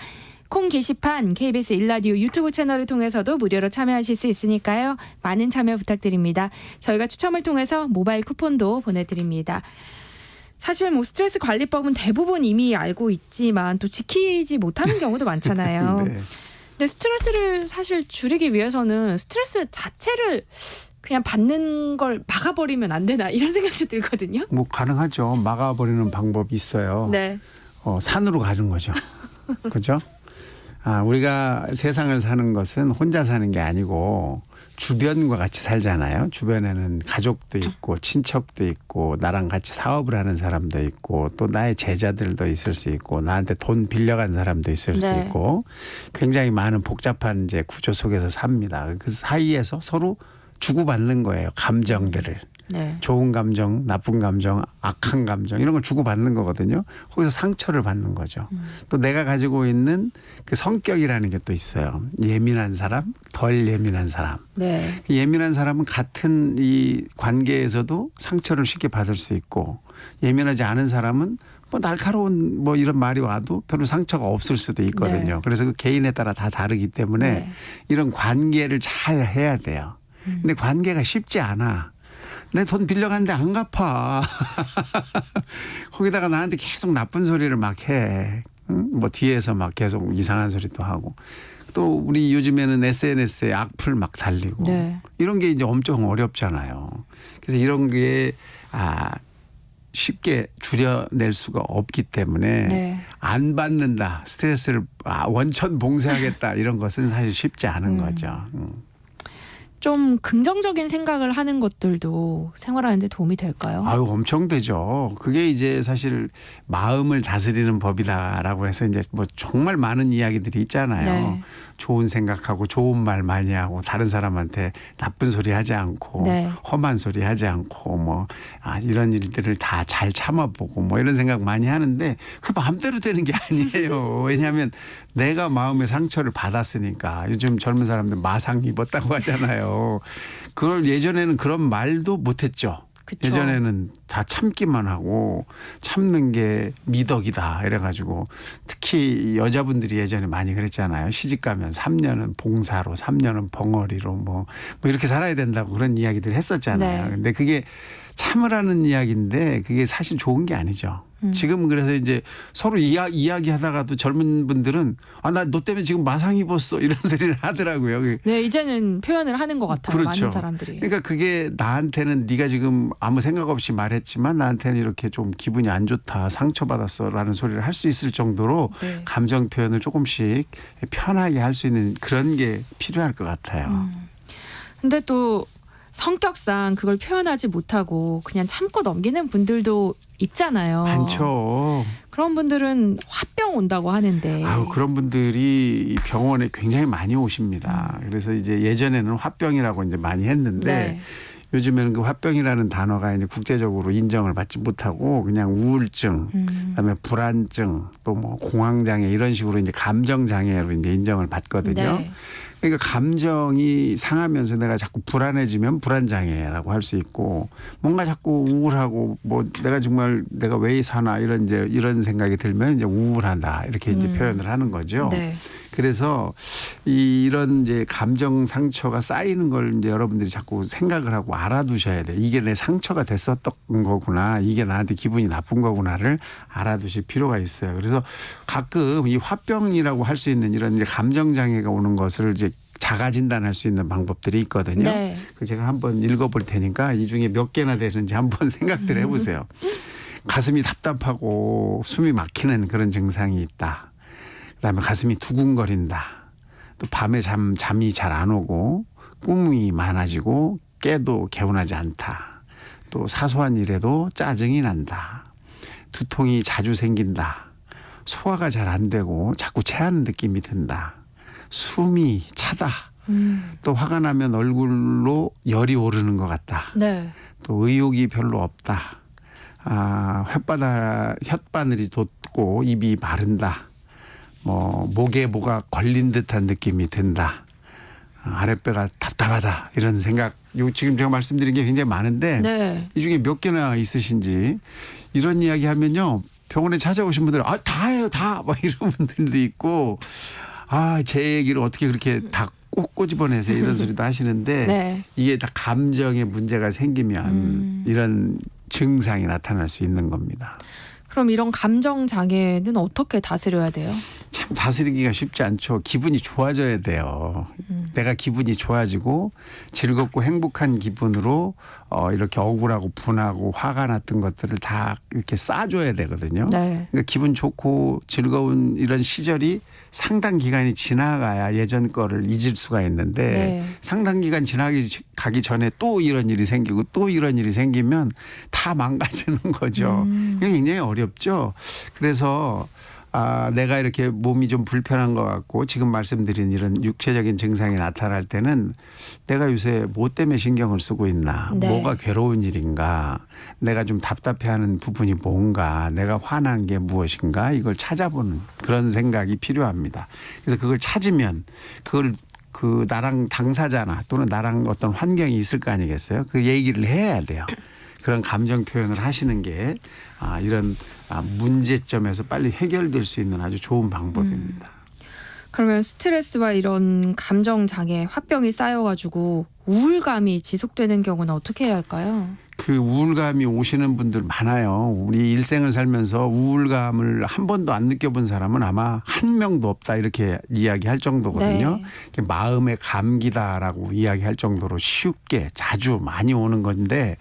콩 게시판 KBS 1라디오 유튜브 채널을 통해서도 무료로 참여하실 수 있으니까요. 많은 참여 부탁드립니다. 저희가 추첨을 통해서 모바일 쿠폰도 보내드립니다. 사실 뭐 스트레스 관리법은 대부분 이미 알고 있지만 또 지키지 못하는 경우도 많잖아요. 네. 근데 스트레스를 사실 줄이기 위해서는 스트레스 자체를 그냥 받는 걸 막아버리면 안 되나 이런 생각도 들거든요. 뭐 가능하죠. 막아버리는 방법이 있어요. 네. 산으로 가는 거죠. 그렇죠? 우리가 세상을 사는 것은 혼자 사는 게 아니고 주변과 같이 살잖아요. 주변에는 가족도 있고 친척도 있고 나랑 같이 사업을 하는 사람도 있고 또 나의 제자들도 있을 수 있고 나한테 돈 빌려간 사람도 있을 수 네. 있고 굉장히 많은 복잡한 이제 구조 속에서 삽니다. 그 사이에서 서로 주고받는 거예요. 감정들을. 네. 좋은 감정, 나쁜 감정, 악한 감정 이런 걸 주고받는 거거든요. 거기서 상처를 받는 거죠. 또 내가 가지고 있는 그 성격이라는 게 또 있어요. 예민한 사람, 덜 예민한 사람. 네. 그 예민한 사람은 같은 이 관계에서도 상처를 쉽게 받을 수 있고 예민하지 않은 사람은 뭐 날카로운 뭐 이런 말이 와도 별로 상처가 없을 수도 있거든요. 네. 그래서 그 개인에 따라 다 다르기 때문에 네. 이런 관계를 잘 해야 돼요. 근데 관계가 쉽지 않아. 내 돈 빌려갔는데 안 갚아. 거기다가 나한테 계속 나쁜 소리를 막 해. 응? 뭐 뒤에서 막 계속 이상한 소리도 하고. 또 우리 요즘에는 SNS에 악플 막 달리고. 네. 이런 게 이제 엄청 어렵잖아요. 그래서 이런 게 쉽게 줄여낼 수가 없기 때문에 네. 안 받는다. 스트레스를 원천 봉쇄하겠다. 이런 것은 사실 쉽지 않은 거죠. 좀 긍정적인 생각을 하는 것들도 생활하는데 도움이 될까요? 엄청 되죠. 그게 이제 사실 마음을 다스리는 법이다라고 해서 이제 뭐 정말 많은 이야기들이 있잖아요. 네. 좋은 생각하고 좋은 말 많이 하고 다른 사람한테 나쁜 소리 하지 않고 네. 험한 소리 하지 않고 뭐 이런 일들을 다 잘 참아보고 뭐 이런 생각 많이 하는데 그 마음대로 되는 게 아니에요. 왜냐하면 내가 마음의 상처를 받았으니까. 요즘 젊은 사람들 마상 입었다고 하잖아요. 그걸 예전에는 그런 말도 못했죠. 그쵸. 예전에는 다 참기만 하고 참는 게 미덕이다 이래가지고 특히 여자분들이 예전에 많이 그랬잖아요. 시집가면 3년은 봉사로 3년은 벙어리로 뭐 이렇게 살아야 된다고 그런 이야기들 했었잖아요. 네. 근데 그게 참으라는 이야기인데 그게 사실 좋은 게 아니죠. 지금 그래서 이제 서로 이야기하다가도 젊은 분들은 나 너 때문에 지금 마상 입었어 이런 소리를 하더라고요. 네, 이제는 표현을 하는 것 같아요. 그렇죠. 많은 사람들이. 그러니까 그게 나한테는 네가 지금 아무 생각 없이 말했지만 나한테는 이렇게 좀 기분이 안 좋다, 상처받았어라는 소리를 할 수 있을 정도로 네. 감정 표현을 조금씩 편하게 할 수 있는 그런 게 필요할 것 같아요. 근데 또 성격상 그걸 표현하지 못하고 그냥 참고 넘기는 분들도 있잖아요. 많죠. 그런 분들은 화병 온다고 하는데. 그런 분들이 병원에 굉장히 많이 오십니다. 그래서 이제 예전에는 화병이라고 이제 많이 했는데 네. 요즘에는 그 화병이라는 단어가 이제 국제적으로 인정을 받지 못하고 그냥 우울증, 그다음에 불안증, 또 뭐 공황장애 이런 식으로 이제 감정장애로 이제 인정을 받거든요. 네. 그러니까 감정이 상하면서 내가 자꾸 불안해지면 불안장애라고 할 수 있고 뭔가 자꾸 우울하고 뭐 내가 정말 내가 왜 사나 이런 생각이 들면 이제 우울하다 이렇게 이제 표현을 하는 거죠. 네. 그래서 이런 이제 감정 상처가 쌓이는 걸 이제 여러분들이 자꾸 생각을 하고 알아두셔야 돼요. 이게 내 상처가 됐었던 거구나. 이게 나한테 기분이 나쁜 거구나를 알아두실 필요가 있어요. 그래서 가끔 이 화병이라고 할 수 있는 이런 이제 감정 장애가 오는 것을 이제 자가 진단할 수 있는 방법들이 있거든요. 네. 그 제가 한번 읽어볼 테니까 이 중에 몇 개나 되는지 한번 생각들 해보세요. 가슴이 답답하고 숨이 막히는 그런 증상이 있다. 그다음에 가슴이 두근거린다. 또 밤에 잠이 잘 안 오고 꿈이 많아지고 깨도 개운하지 않다. 또 사소한 일에도 짜증이 난다. 두통이 자주 생긴다. 소화가 잘 안 되고 자꾸 체하는 느낌이 든다. 숨이 차다. 또 화가 나면 얼굴로 열이 오르는 것 같다. 네. 또 의욕이 별로 없다. 혓바늘이 돋고 입이 마른다. 뭐 목에 뭐가 걸린 듯한 느낌이 든다. 아랫배가 답답하다. 이런 생각. 지금 제가 말씀드린 게 굉장히 많은데 네. 이 중에 몇 개나 있으신지 이런 이야기 하면요. 병원에 찾아오신 분들은 다예요. 다. 막 이런 분들도 있고 제 얘기를 어떻게 그렇게 다 꼭 꼬집어내세요. 이런 소리도 하시는데 네. 이게 다 감정에 문제가 생기면 이런 증상이 나타날 수 있는 겁니다. 그럼 이런 감정 장애는 어떻게 다스려야 돼요? 참 다스리기가 쉽지 않죠. 기분이 좋아져야 돼요. 내가 기분이 좋아지고 즐겁고 행복한 기분으로 이렇게 억울하고 분하고 화가 났던 것들을 다 이렇게 쌓아줘야 되거든요. 네. 그러니까 기분 좋고 즐거운 이런 시절이 상당 기간이 지나가야 예전 거를 잊을 수가 있는데 네. 상당 기간 가기 전에 또 이런 일이 생기고 또 이런 일이 생기면 다 망가지는 거죠. 그게 굉장히 어렵죠. 그래서 내가 이렇게 몸이 좀 불편한 것 같고 지금 말씀드린 이런 육체적인 증상이 나타날 때는 내가 요새 뭐 때문에 신경을 쓰고 있나, 네. 뭐가 괴로운 일인가, 내가 좀 답답해하는 부분이 뭔가, 내가 화난 게 무엇인가 이걸 찾아보는 그런 생각이 필요합니다. 그래서 그걸 찾으면 그걸 나랑 당사자나 또는 나랑 어떤 환경이 있을 거 아니겠어요? 그 얘기를 해야 돼요. 그런 감정 표현을 하시는 게 이런 문제점에서 빨리 해결될 수 있는 아주 좋은 방법입니다. 그러면 스트레스와 이런 감정 장애, 화병이 쌓여가지고 우울감이 지속되는 경우는 어떻게 해야 할까요? 그 우울감이 오시는 분들 많아요. 우리 일생을 살면서 우울감을 한 번도 안 느껴본 사람은 아마 한 명도 없다 이렇게 이야기할 정도거든요. 네. 마음의 감기다라고 이야기할 정도로 쉽게 자주 많이 오는 건데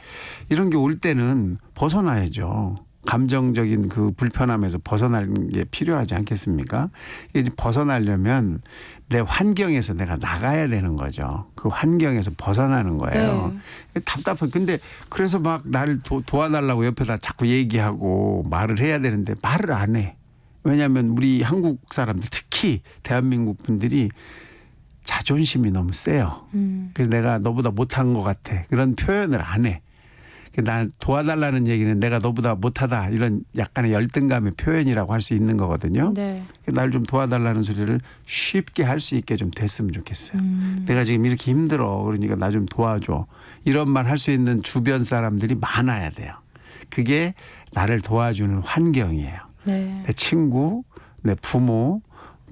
이런 게 올 때는 벗어나야죠. 감정적인 그 불편함에서 벗어나는 게 필요하지 않겠습니까? 이제 벗어나려면 내 환경에서 내가 나가야 되는 거죠. 그 환경에서 벗어나는 거예요. 네. 답답해. 근데 그래서 막 나를 도와달라고 옆에다 자꾸 얘기하고 말을 해야 되는데 말을 안 해. 왜냐하면 우리 한국 사람들 특히 대한민국 분들이 자존심이 너무 세요. 그래서 내가 너보다 못한 것 같아. 그런 표현을 안 해. 난 도와달라는 얘기는 내가 너보다 못하다 이런 약간의 열등감의 표현이라고 할 수 있는 거거든요. 네. 날 좀 도와달라는 소리를 쉽게 할 수 있게 좀 됐으면 좋겠어요. 내가 지금 이렇게 힘들어. 그러니까 나 좀 도와줘. 이런 말 할 수 있는 주변 사람들이 많아야 돼요. 그게 나를 도와주는 환경이에요. 네. 내 친구, 내 부모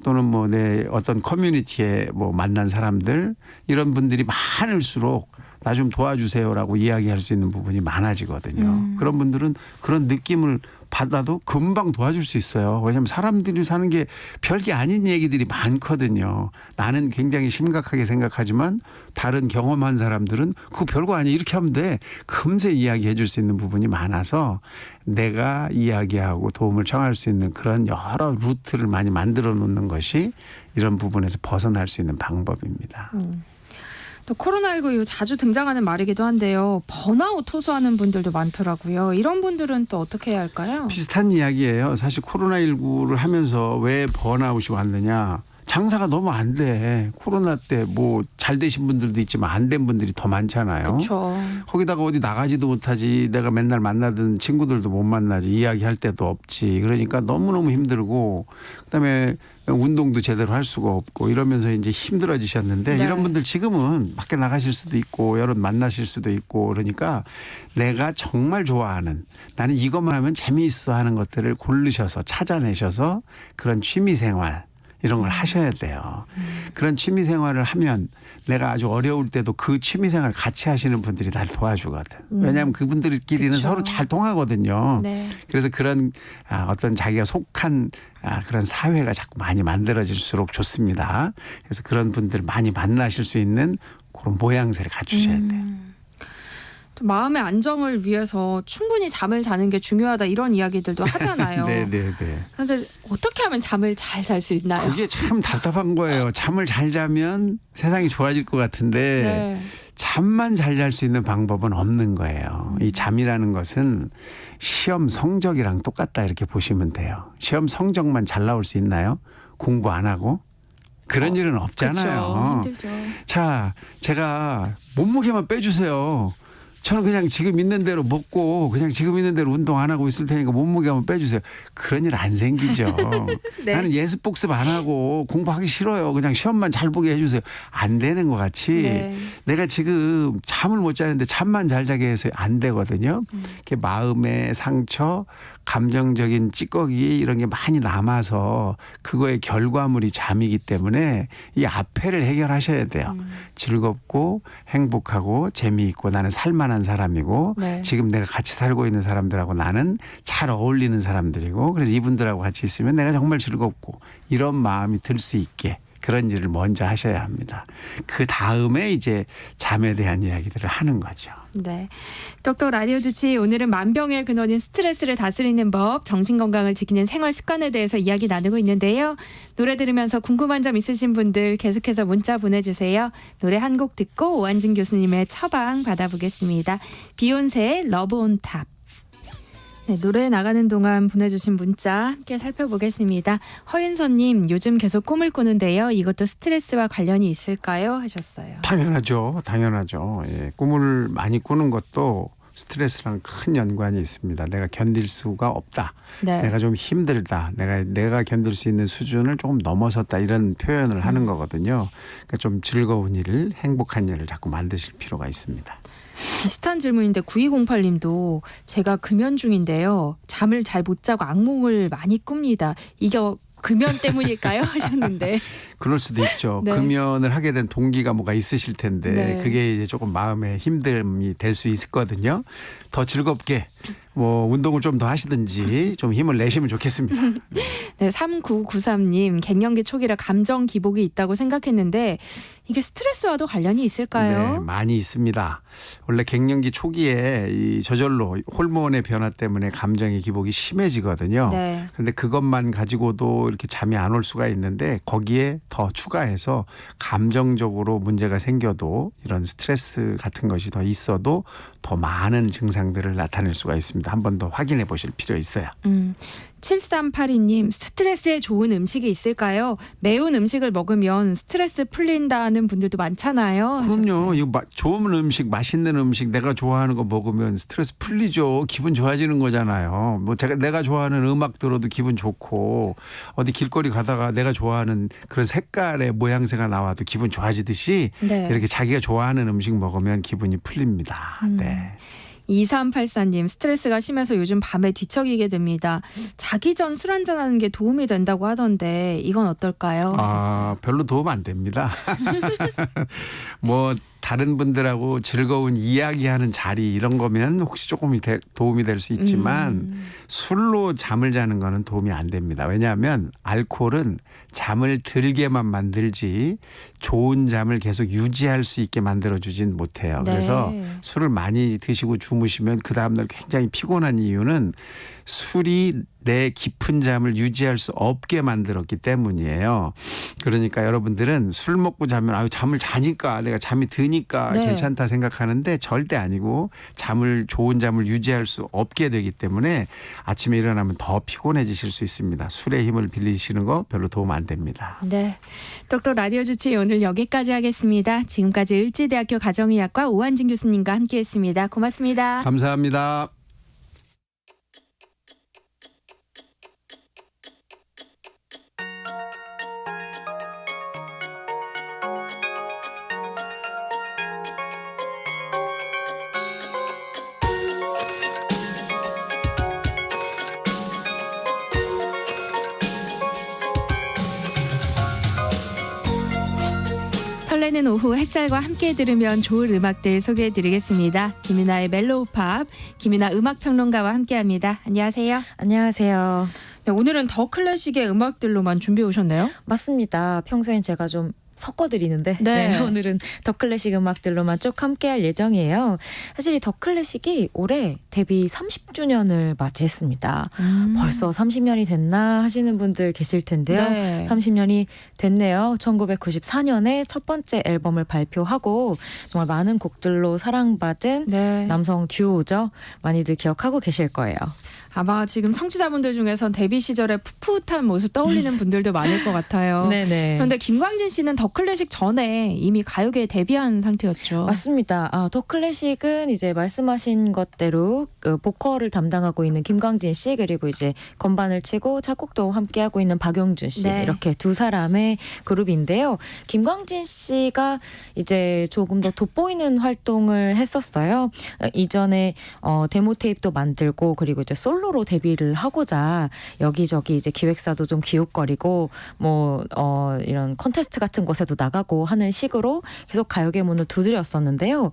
또는 뭐 내 어떤 커뮤니티에 뭐 만난 사람들 이런 분들이 많을수록 나 좀 도와주세요라고 이야기할 수 있는 부분이 많아지거든요. 그런 분들은 그런 느낌을 받아도 금방 도와줄 수 있어요. 왜냐하면 사람들이 사는 게 별게 아닌 얘기들이 많거든요. 나는 굉장히 심각하게 생각하지만 다른 경험한 사람들은 그거 별거 아니야 이렇게 하면 돼. 금세 이야기해 줄 수 있는 부분이 많아서 내가 이야기하고 도움을 청할 수 있는 그런 여러 루트를 많이 만들어 놓는 것이 이런 부분에서 벗어날 수 있는 방법입니다. 또 코로나19 이후 자주 등장하는 말이기도 한데요. 번아웃 호소하는 분들도 많더라고요. 이런 분들은 또 어떻게 해야 할까요? 비슷한 이야기예요. 사실 코로나19를 하면서 왜 번아웃이 왔느냐. 장사가 너무 안 돼. 코로나 때 뭐 잘 되신 분들도 있지만 안 된 분들이 더 많잖아요. 그렇죠. 거기다가 어디 나가지도 못하지. 내가 맨날 만나던 친구들도 못 만나지. 이야기할 데도 없지. 그러니까 너무너무 힘들고 그다음에 운동도 제대로 할 수가 없고 이러면서 이제 힘들어지셨는데 네. 이런 분들 지금은 밖에 나가실 수도 있고 여러 만나실 수도 있고 그러니까 내가 정말 좋아하는 나는 이것만 하면 재미있어 하는 것들을 고르셔서 찾아내셔서 그런 취미 생활 이런 걸 하셔야 돼요. 그런 취미 생활을 하면 내가 아주 어려울 때도 그 취미 생활 같이 하시는 분들이 날 도와주거든. 왜냐하면 그분들끼리는 그쵸. 서로 잘 통하거든요. 네. 그래서 그런 어떤 자기가 속한 그런 사회가 자꾸 많이 만들어질수록 좋습니다. 그래서 그런 분들 많이 만나실 수 있는 그런 모양새를 갖추셔야 돼요. 마음의 안정을 위해서 충분히 잠을 자는 게 중요하다 이런 이야기들도 하잖아요. 네네네. 그런데 어떻게 하면 잠을 잘 잘 수 있나요? 그게 참 답답한 거예요. 잠을 잘 자면 세상이 좋아질 것 같은데 네. 잠만 잘 잘 수 있는 방법은 없는 거예요. 이 잠이라는 것은 시험 성적이랑 똑같다 이렇게 보시면 돼요. 시험 성적만 잘 나올 수 있나요? 공부 안 하고? 그런 일은 없잖아요. 그렇죠. 힘들죠. 자, 제가 몸무게만 빼주세요. 저는 그냥 지금 있는 대로 먹고 그냥 지금 있는 대로 운동 안 하고 있을 테니까 몸무게 한번 빼주세요. 그런 일 안 생기죠. 네. 나는 예습 복습 안 하고 공부하기 싫어요. 그냥 시험만 잘 보게 해주세요. 안 되는 것 같이 네. 내가 지금 잠을 못 자는데 잠만 잘 자게 해서 안 되거든요. 이렇게 마음의 상처, 감정적인 찌꺼기 이런 게 많이 남아서 그거의 결과물이 잠이기 때문에 이 앞에를 해결하셔야 돼요. 즐겁고 행복하고 재미있고 나는 살만한 사람이고 네. 지금 내가 같이 살고 있는 사람들하고 나는 잘 어울리는 사람들이고 그래서 이분들하고 같이 있으면 내가 정말 즐겁고 이런 마음이 들 수 있게 그런 일을 먼저 하셔야 합니다. 그 다음에 이제 잠에 대한 이야기들을 하는 거죠. 네. 똑똑 라디오 주치 오늘은 만병의 근원인 스트레스를 다스리는 법, 정신건강을 지키는 생활 습관에 대해서 이야기 나누고 있는데요. 노래 들으면서 궁금한 점 있으신 분들 계속해서 문자 보내주세요. 노래 한 곡 듣고 오한진 교수님의 처방 받아보겠습니다. 비욘세의 러브 온 탑. 네, 노래 나가는 동안 보내주신 문자 함께 살펴보겠습니다. 허윤서님, 요즘 계속 꿈을 꾸는데요. 이것도 스트레스와 관련이 있을까요? 하셨어요. 당연하죠. 당연하죠. 예, 꿈을 많이 꾸는 것도 스트레스랑 큰 연관이 있습니다. 내가 견딜 수가 없다. 네. 내가 좀 힘들다. 내가 견딜 수 있는 수준을 조금 넘어섰다. 이런 표현을 하는 거거든요. 그러니까 좀 즐거운 일을 행복한 일을 자꾸 만드실 필요가 있습니다. 비슷한 질문인데 9208님도 제가 금연 중인데요. 잠을 잘 못 자고 악몽을 많이 꿉니다. 이게 금연 때문일까요? 하셨는데. 그럴 수도 있죠. 네. 금연을 하게 된 동기가 뭐가 있으실 텐데 네. 그게 이제 조금 마음의 힘듦이 될 수 있거든요. 더 즐겁게 뭐 운동을 좀 더 하시든지 좀 힘을 내시면 좋겠습니다. 네, 3993님, 갱년기 초기라 감정 기복이 있다고 생각했는데 이게 스트레스와도 관련이 있을까요? 네, 많이 있습니다. 원래 갱년기 초기에 이 저절로 호르몬의 변화 때문에 감정의 기복이 심해지거든요. 네. 그런데 그것만 가지고도 이렇게 잠이 안 올 수가 있는데 거기에 더 추가해서 감정적으로 문제가 생겨도 이런 스트레스 같은 것이 더 있어도 더 많은 증상들을 나타낼 수가 있습니다. 한 번 더 확인해 보실 필요 있어요. 7382님, 스트레스에 좋은 음식이 있을까요? 매운 음식을 먹으면 스트레스 풀린다는 분들도 많잖아요. 그럼요. 이거 좋은 음식, 맛있는 음식, 내가 좋아하는 거 먹으면 스트레스 풀리죠. 기분 좋아지는 거잖아요. 뭐 내가 좋아하는 음악 들어도 기분 좋고 어디 길거리 가다가 내가 좋아하는 그런 색깔의 모양새가 나와도 기분 좋아지듯이 네. 이렇게 자기가 좋아하는 음식 먹으면 기분이 풀립니다. 네. 2384님, 스트레스가 심해서 요즘 밤에 뒤척이게 됩니다. 자기 전 술 한잔하는 게 도움이 된다고 하던데 이건 어떨까요? 하셨어요. 별로 도움 안 됩니다. 뭐 다른 분들하고 즐거운 이야기하는 자리 이런 거면 혹시 조금 도움이 될 수 있지만 술로 잠을 자는 거는 도움이 안 됩니다. 왜냐하면 알코올은 잠을 들게만 만들지 좋은 잠을 계속 유지할 수 있게 만들어주진 못해요. 네. 그래서 술을 많이 드시고 주무시면 그 다음날 굉장히 피곤한 이유는 술이 내 깊은 잠을 유지할 수 없게 만들었기 때문이에요. 그러니까 여러분들은 술 먹고 자면 아유 잠을 자니까 내가 잠이 드니까 네. 괜찮다 생각하는데 절대 아니고 좋은 잠을 유지할 수 없게 되기 때문에 아침에 일어나면 더 피곤해지실 수 있습니다. 술의 힘을 빌리시는 거 별로 도움 안 됩니다. 네. 똑똑 라디오 주치 오늘 여기까지 하겠습니다. 지금까지 을지대학교 가정의학과 오한진 교수님과 함께했습니다. 고맙습니다. 감사합니다. 설레는 오후 햇살과 함께 들으면 좋을 음악들 소개해드리겠습니다. 김윤아의 멜로우 팝, 김윤아 음악평론가와 함께합니다. 안녕하세요. 안녕하세요. 네, 오늘은 더 클래식의 음악들로만 준비해 오셨나요? 맞습니다. 평소엔 제가 좀 섞어드리는데 네. 오늘은 더 클래식 음악들로만 쭉 함께할 예정이에요. 사실 이 더 클래식이 올해 데뷔 30주년을 맞이했습니다. 벌써 30년이 됐나 하시는 분들 계실 텐데요. 네. 30년이 됐네요. 1994년에 첫 번째 앨범을 발표하고 정말 많은 곡들로 사랑받은 네. 남성 듀오죠. 많이들 기억하고 계실 거예요. 아마 지금 청취자분들 중에선 데뷔 시절의 풋풋한 모습 떠올리는 분들도 많을 것 같아요. 네네. 그런데 김광진 씨는 더 클래식 전에 이미 가요계에 데뷔한 상태였죠. 맞습니다. 더 클래식은 이제 말씀하신 것대로 그 보컬을 담당하고 있는 김광진 씨 그리고 이제 건반을 치고 작곡도 함께하고 있는 박용준 씨 네. 이렇게 두 사람의 그룹인데요. 김광진 씨가 이제 조금 더 돋보이는 활동을 했었어요. 이전에 데모 테이프도 만들고 그리고 이제 솔로로 데뷔를 하고자 여기저기 이제 기획사도 좀 기웃거리고 이런 콘테스트 같은 곳에도 나가고 하는 식으로 계속 가요계 문을 두드렸었는데요.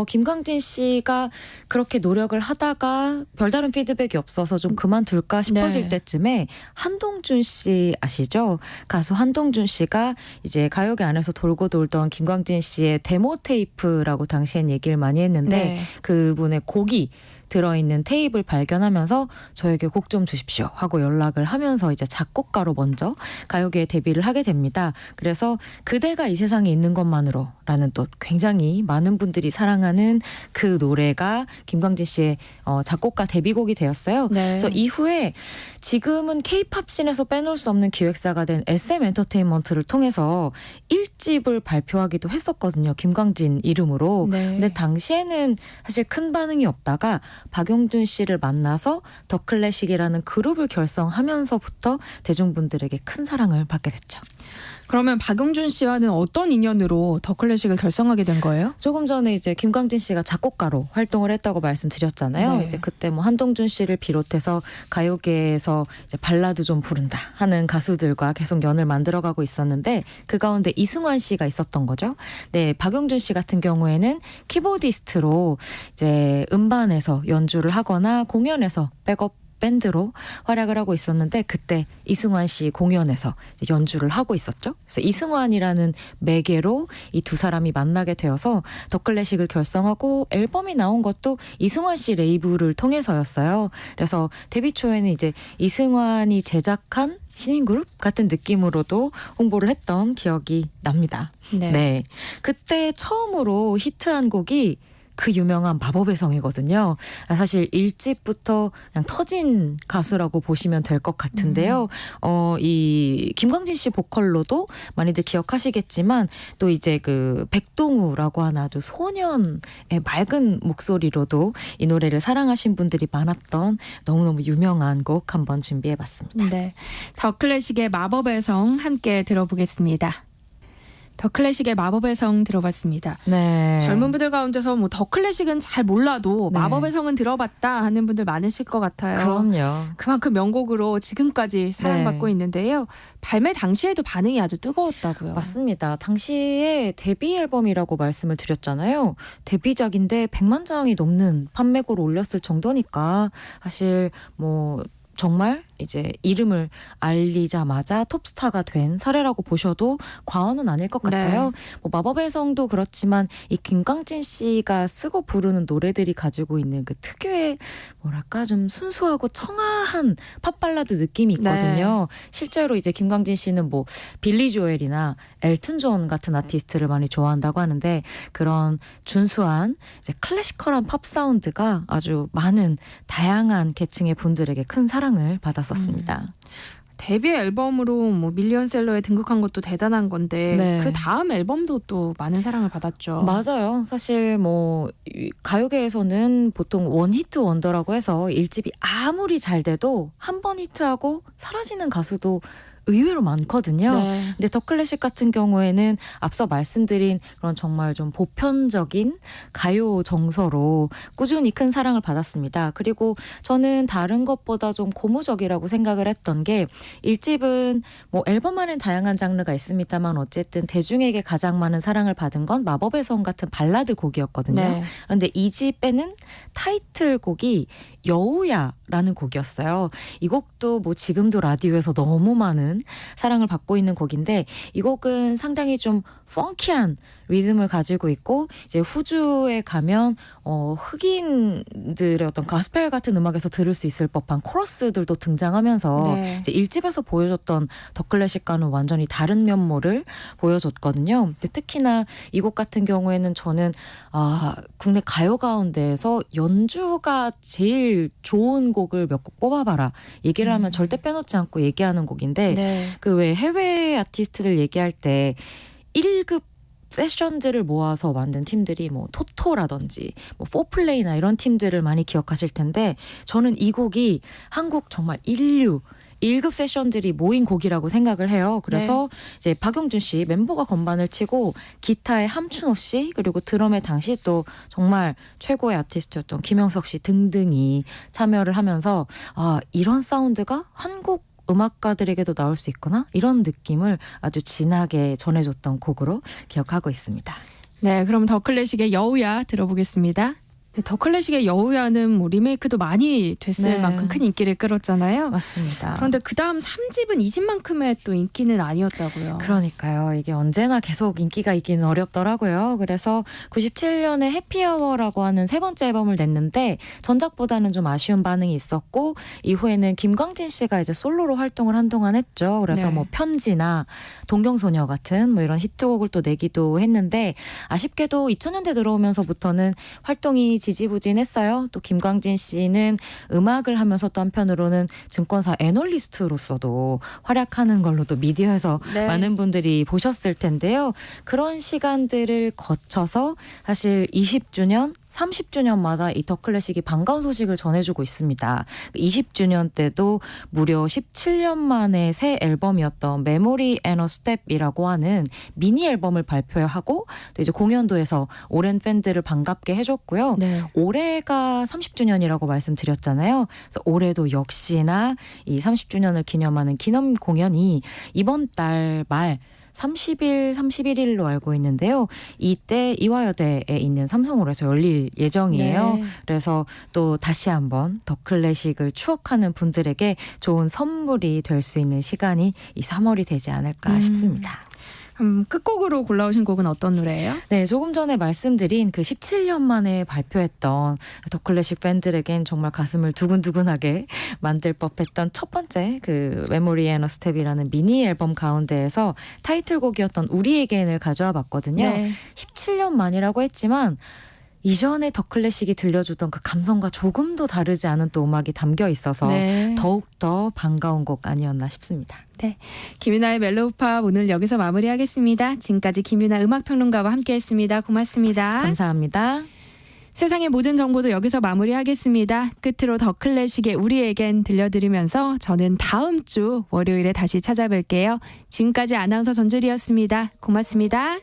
김광진 씨가 그렇게 노력을 하다가 별다른 피드백이 없어서 좀 그만둘까 싶어질 네. 때쯤에 한동준 씨 아시죠? 가수 한동준 씨가 이제 가요계 안에서 돌고 돌던 김광진 씨의 데모 테이프라고 당시엔 얘기를 많이 했는데 네. 그분의 곡이 들어있는 테이프를 발견하면서 저에게 곡 좀 주십시오 하고 연락을 하면서 이제 작곡가로 먼저 가요계에 데뷔를 하게 됩니다. 그래서 그대가 이 세상에 있는 것만으로라는 또 굉장히 많은 분들이 사랑하는 그 노래가 김광진 씨의 작곡가 데뷔곡이 되었어요. 네. 그래서 이후에 지금은 K-팝 씬에서 빼놓을 수 없는 기획사가 된 SM 엔터테인먼트를 통해서 1집을 발표하기도 했었거든요. 김광진 이름으로. 네. 근데 당시에는 사실 큰 반응이 없다가 박용준 씨를 만나서 더 클래식이라는 그룹을 결성하면서부터 대중분들에게 큰 사랑을 받게 됐죠. 그러면 박용준 씨와는 어떤 인연으로 더 클래식을 결성하게 된 거예요? 조금 전에 이제 김광진 씨가 작곡가로 활동을 했다고 말씀드렸잖아요. 네. 이제 그때 한동준 씨를 비롯해서 가요계에서 이제 발라드 좀 부른다 하는 가수들과 계속 연을 만들어가고 있었는데 그 가운데 이승환 씨가 있었던 거죠. 네, 박용준 씨 같은 경우에는 키보디스트로 이제 음반에서 연주를 하거나 공연에서 백업 밴드로 활약을 하고 있었는데 그때 이승환 씨 공연에서 이제 연주를 하고 있었죠. 그래서 이승환이라는 매개로 이 두 사람이 만나게 되어서 더 클래식을 결성하고 앨범이 나온 것도 이승환 씨 레이블을 통해서였어요. 그래서 데뷔 초에는 이제 이승환이 제작한 신인 그룹 같은 느낌으로도 홍보를 했던 기억이 납니다. 네. 그때 처음으로 히트한 곡이 그 유명한 마법의 성이거든요. 사실 1집부터 그냥 터진 가수라고 보시면 될 것 같은데요. 이 김광진 씨 보컬로도 많이들 기억하시겠지만 또 이제 그 백동우라고 하는 아주 소년의 맑은 목소리로도 이 노래를 사랑하신 분들이 많았던 너무너무 유명한 곡 한번 준비해봤습니다. 네, 더 클래식의 마법의 성 함께 들어보겠습니다. 더 클래식의 마법의 성 들어봤습니다. 네. 젊은 분들 가운데서 더 클래식은 잘 몰라도 네. 마법의 성은 들어봤다 하는 분들 많으실 것 같아요. 그럼요. 그만큼 명곡으로 지금까지 사랑받고 네. 있는데요. 발매 당시에도 반응이 아주 뜨거웠다고요. 맞습니다. 당시에 데뷔 앨범이라고 말씀을 드렸잖아요. 데뷔작인데 100만 장이 넘는 판매고를 올렸을 정도니까 사실 정말 이제 이름을 알리자마자 톱스타가 된 사례라고 보셔도 과언은 아닐 것 같아요. 뭐 마법의 성도 그렇지만 이 김광진 씨가 쓰고 부르는 노래들이 가지고 있는 그 특유의 뭐랄까 좀 순수하고 청아한 팝발라드 느낌이 있거든요. 실제로 이제 김광진 씨는 뭐 빌리 조엘이나 엘튼 존 같은 아티스트를 많이 좋아한다고 하는데 그런 준수한 이제 클래시컬한 팝 사운드가 아주 많은 다양한 계층의 분들에게 큰 사랑을 받았었습니다. 데뷔 앨범으로 뭐 밀리언셀러에 등극한 것도 대단한 건데 네. 그 다음 앨범도 또 많은 사랑을 받았죠. 맞아요. 사실 뭐 가요계에서는 보통 원히트 원더라고 해서 1집이 아무리 잘 돼도 한 번 히트하고 사라지는 가수도 의외로 많거든요. 네. 근데 더 클래식 같은 경우에는 앞서 말씀드린 그런 정말 좀 보편적인 가요 정서로 꾸준히 큰 사랑을 받았습니다. 그리고 저는 다른 것보다 좀 고무적이라고 생각을 했던 게 1집은 뭐 앨범 안엔 다양한 장르가 있습니다만 어쨌든 대중에게 가장 많은 사랑을 받은 건 마법의 성 같은 발라드 곡이었거든요. 네. 그런데 2집에는 타이틀곡이 여우야라는 곡이었어요. 이 곡도 뭐 지금도 라디오에서 너무 많은 사랑을 받고 있는 곡인데 이 곡은 상당히 좀 펑키한 리듬을 가지고 있고 이제 후주에 가면 흑인들의 어떤 가스펠 같은 음악에서 들을 수 있을 법한 코러스들도 등장하면서 네. 이제 1집에서 보여줬던 더 클래식과는 완전히 다른 면모를 보여줬거든요. 근데 특히나 이 곡 같은 경우에는 저는 국내 가요 가운데에서 연주가 제일 좋은 곡을 몇 곡 뽑아봐라 얘기를 하면 절대 빼놓지 않고 얘기하는 곡인데 네. 그 왜 해외 아티스트들 얘기할 때 1급 세션들을 모아서 만든 팀들이 뭐 토토라든지 뭐 포플레이나 이런 팀들을 많이 기억하실 텐데 저는 이 곡이 한국 정말 인류 1급 세션들이 모인 곡이라고 생각을 해요. 그래서 이제 박용준 씨 멤버가 건반을 치고 기타에 함춘호 씨 그리고 드럼에 당시 또 정말 최고의 아티스트였던 김영석 씨 등등이 참여를 하면서 이런 사운드가 한국 음악가들에게도 나올 수 있구나 이런 느낌을 아주 진하게 전해줬던 곡으로 기억하고 있습니다. 네, 그럼 더 클래식의 여우야 들어보겠습니다. 네, 더 클래식의 여우야는 뭐 리메이크도 많이 됐을 네. 만큼 큰 인기를 끌었잖아요. 맞습니다. 그런데 그 다음 3집은 2집만큼의 또 인기는 아니었다고요. 그러니까요. 이게 언제나 계속 인기가 있기는 어렵더라고요. 그래서 97년에 해피아워라고 하는 세 번째 앨범을 냈는데 전작보다는 좀 아쉬운 반응이 있었고 이후에는 김광진 씨가 이제 솔로로 활동을 한동안 했죠. 그래서 네. 뭐 편지나 동경소녀 같은 뭐 이런 히트곡을 또 내기도 했는데 아쉽게도 2000년대 들어오면서부터는 활동이 지지부진했어요. 또 김광진 씨는 음악을 하면서 또 한편으로는 증권사 애널리스트로서도 활약하는 걸로 또 미디어에서 네. 많은 분들이 보셨을 텐데요. 그런 시간들을 거쳐서 사실 20주년, 30주년마다 이 더 클래식이 반가운 소식을 전해주고 있습니다. 20주년 때도 무려 17년 만에 새 앨범이었던 메모리 앤 어 스텝이라고 하는 미니 앨범을 발표하고 또 이제 공연도에서 오랜 팬들을 반갑게 해줬고요. 네. 올해가 30주년이라고 말씀드렸잖아요. 그래서 올해도 역시나 이 30주년을 기념하는 기념 공연이 이번 달 말 30일, 31일로 알고 있는데요. 이때 이화여대에 있는 삼성홀에서 열릴 예정이에요. 네. 그래서 또 다시 한번 더 클래식을 추억하는 분들에게 좋은 선물이 될 수 있는 시간이 이 3월이 되지 않을까 싶습니다. 끝곡으로 골라오신 곡은 어떤 노래예요? 네, 조금 전에 말씀드린 그 17년 만에 발표했던 더 클래식 팬들에겐 정말 가슴을 두근두근하게 만들 법했던 첫 번째 그 메모리 앤 어 스텝이라는 미니 앨범 가운데에서 타이틀곡이었던 우리에겐을 가져와 봤거든요. 네. 17년 만이라고 했지만 이전에 더 클래식이 들려주던 그 감성과 조금도 다르지 않은 또 음악이 담겨 있어서 네. 더욱더 반가운 곡 아니었나 싶습니다. 네, 김윤아의 멜로우팝 오늘 여기서 마무리하겠습니다. 지금까지 김윤아 음악평론가와 함께했습니다. 고맙습니다. 감사합니다. 세상의 모든 정보도 여기서 마무리하겠습니다. 끝으로 더 클래식의 우리에겐 들려드리면서 저는 다음 주 월요일에 다시 찾아뵐게요. 지금까지 아나운서 전주리였습니다. 고맙습니다.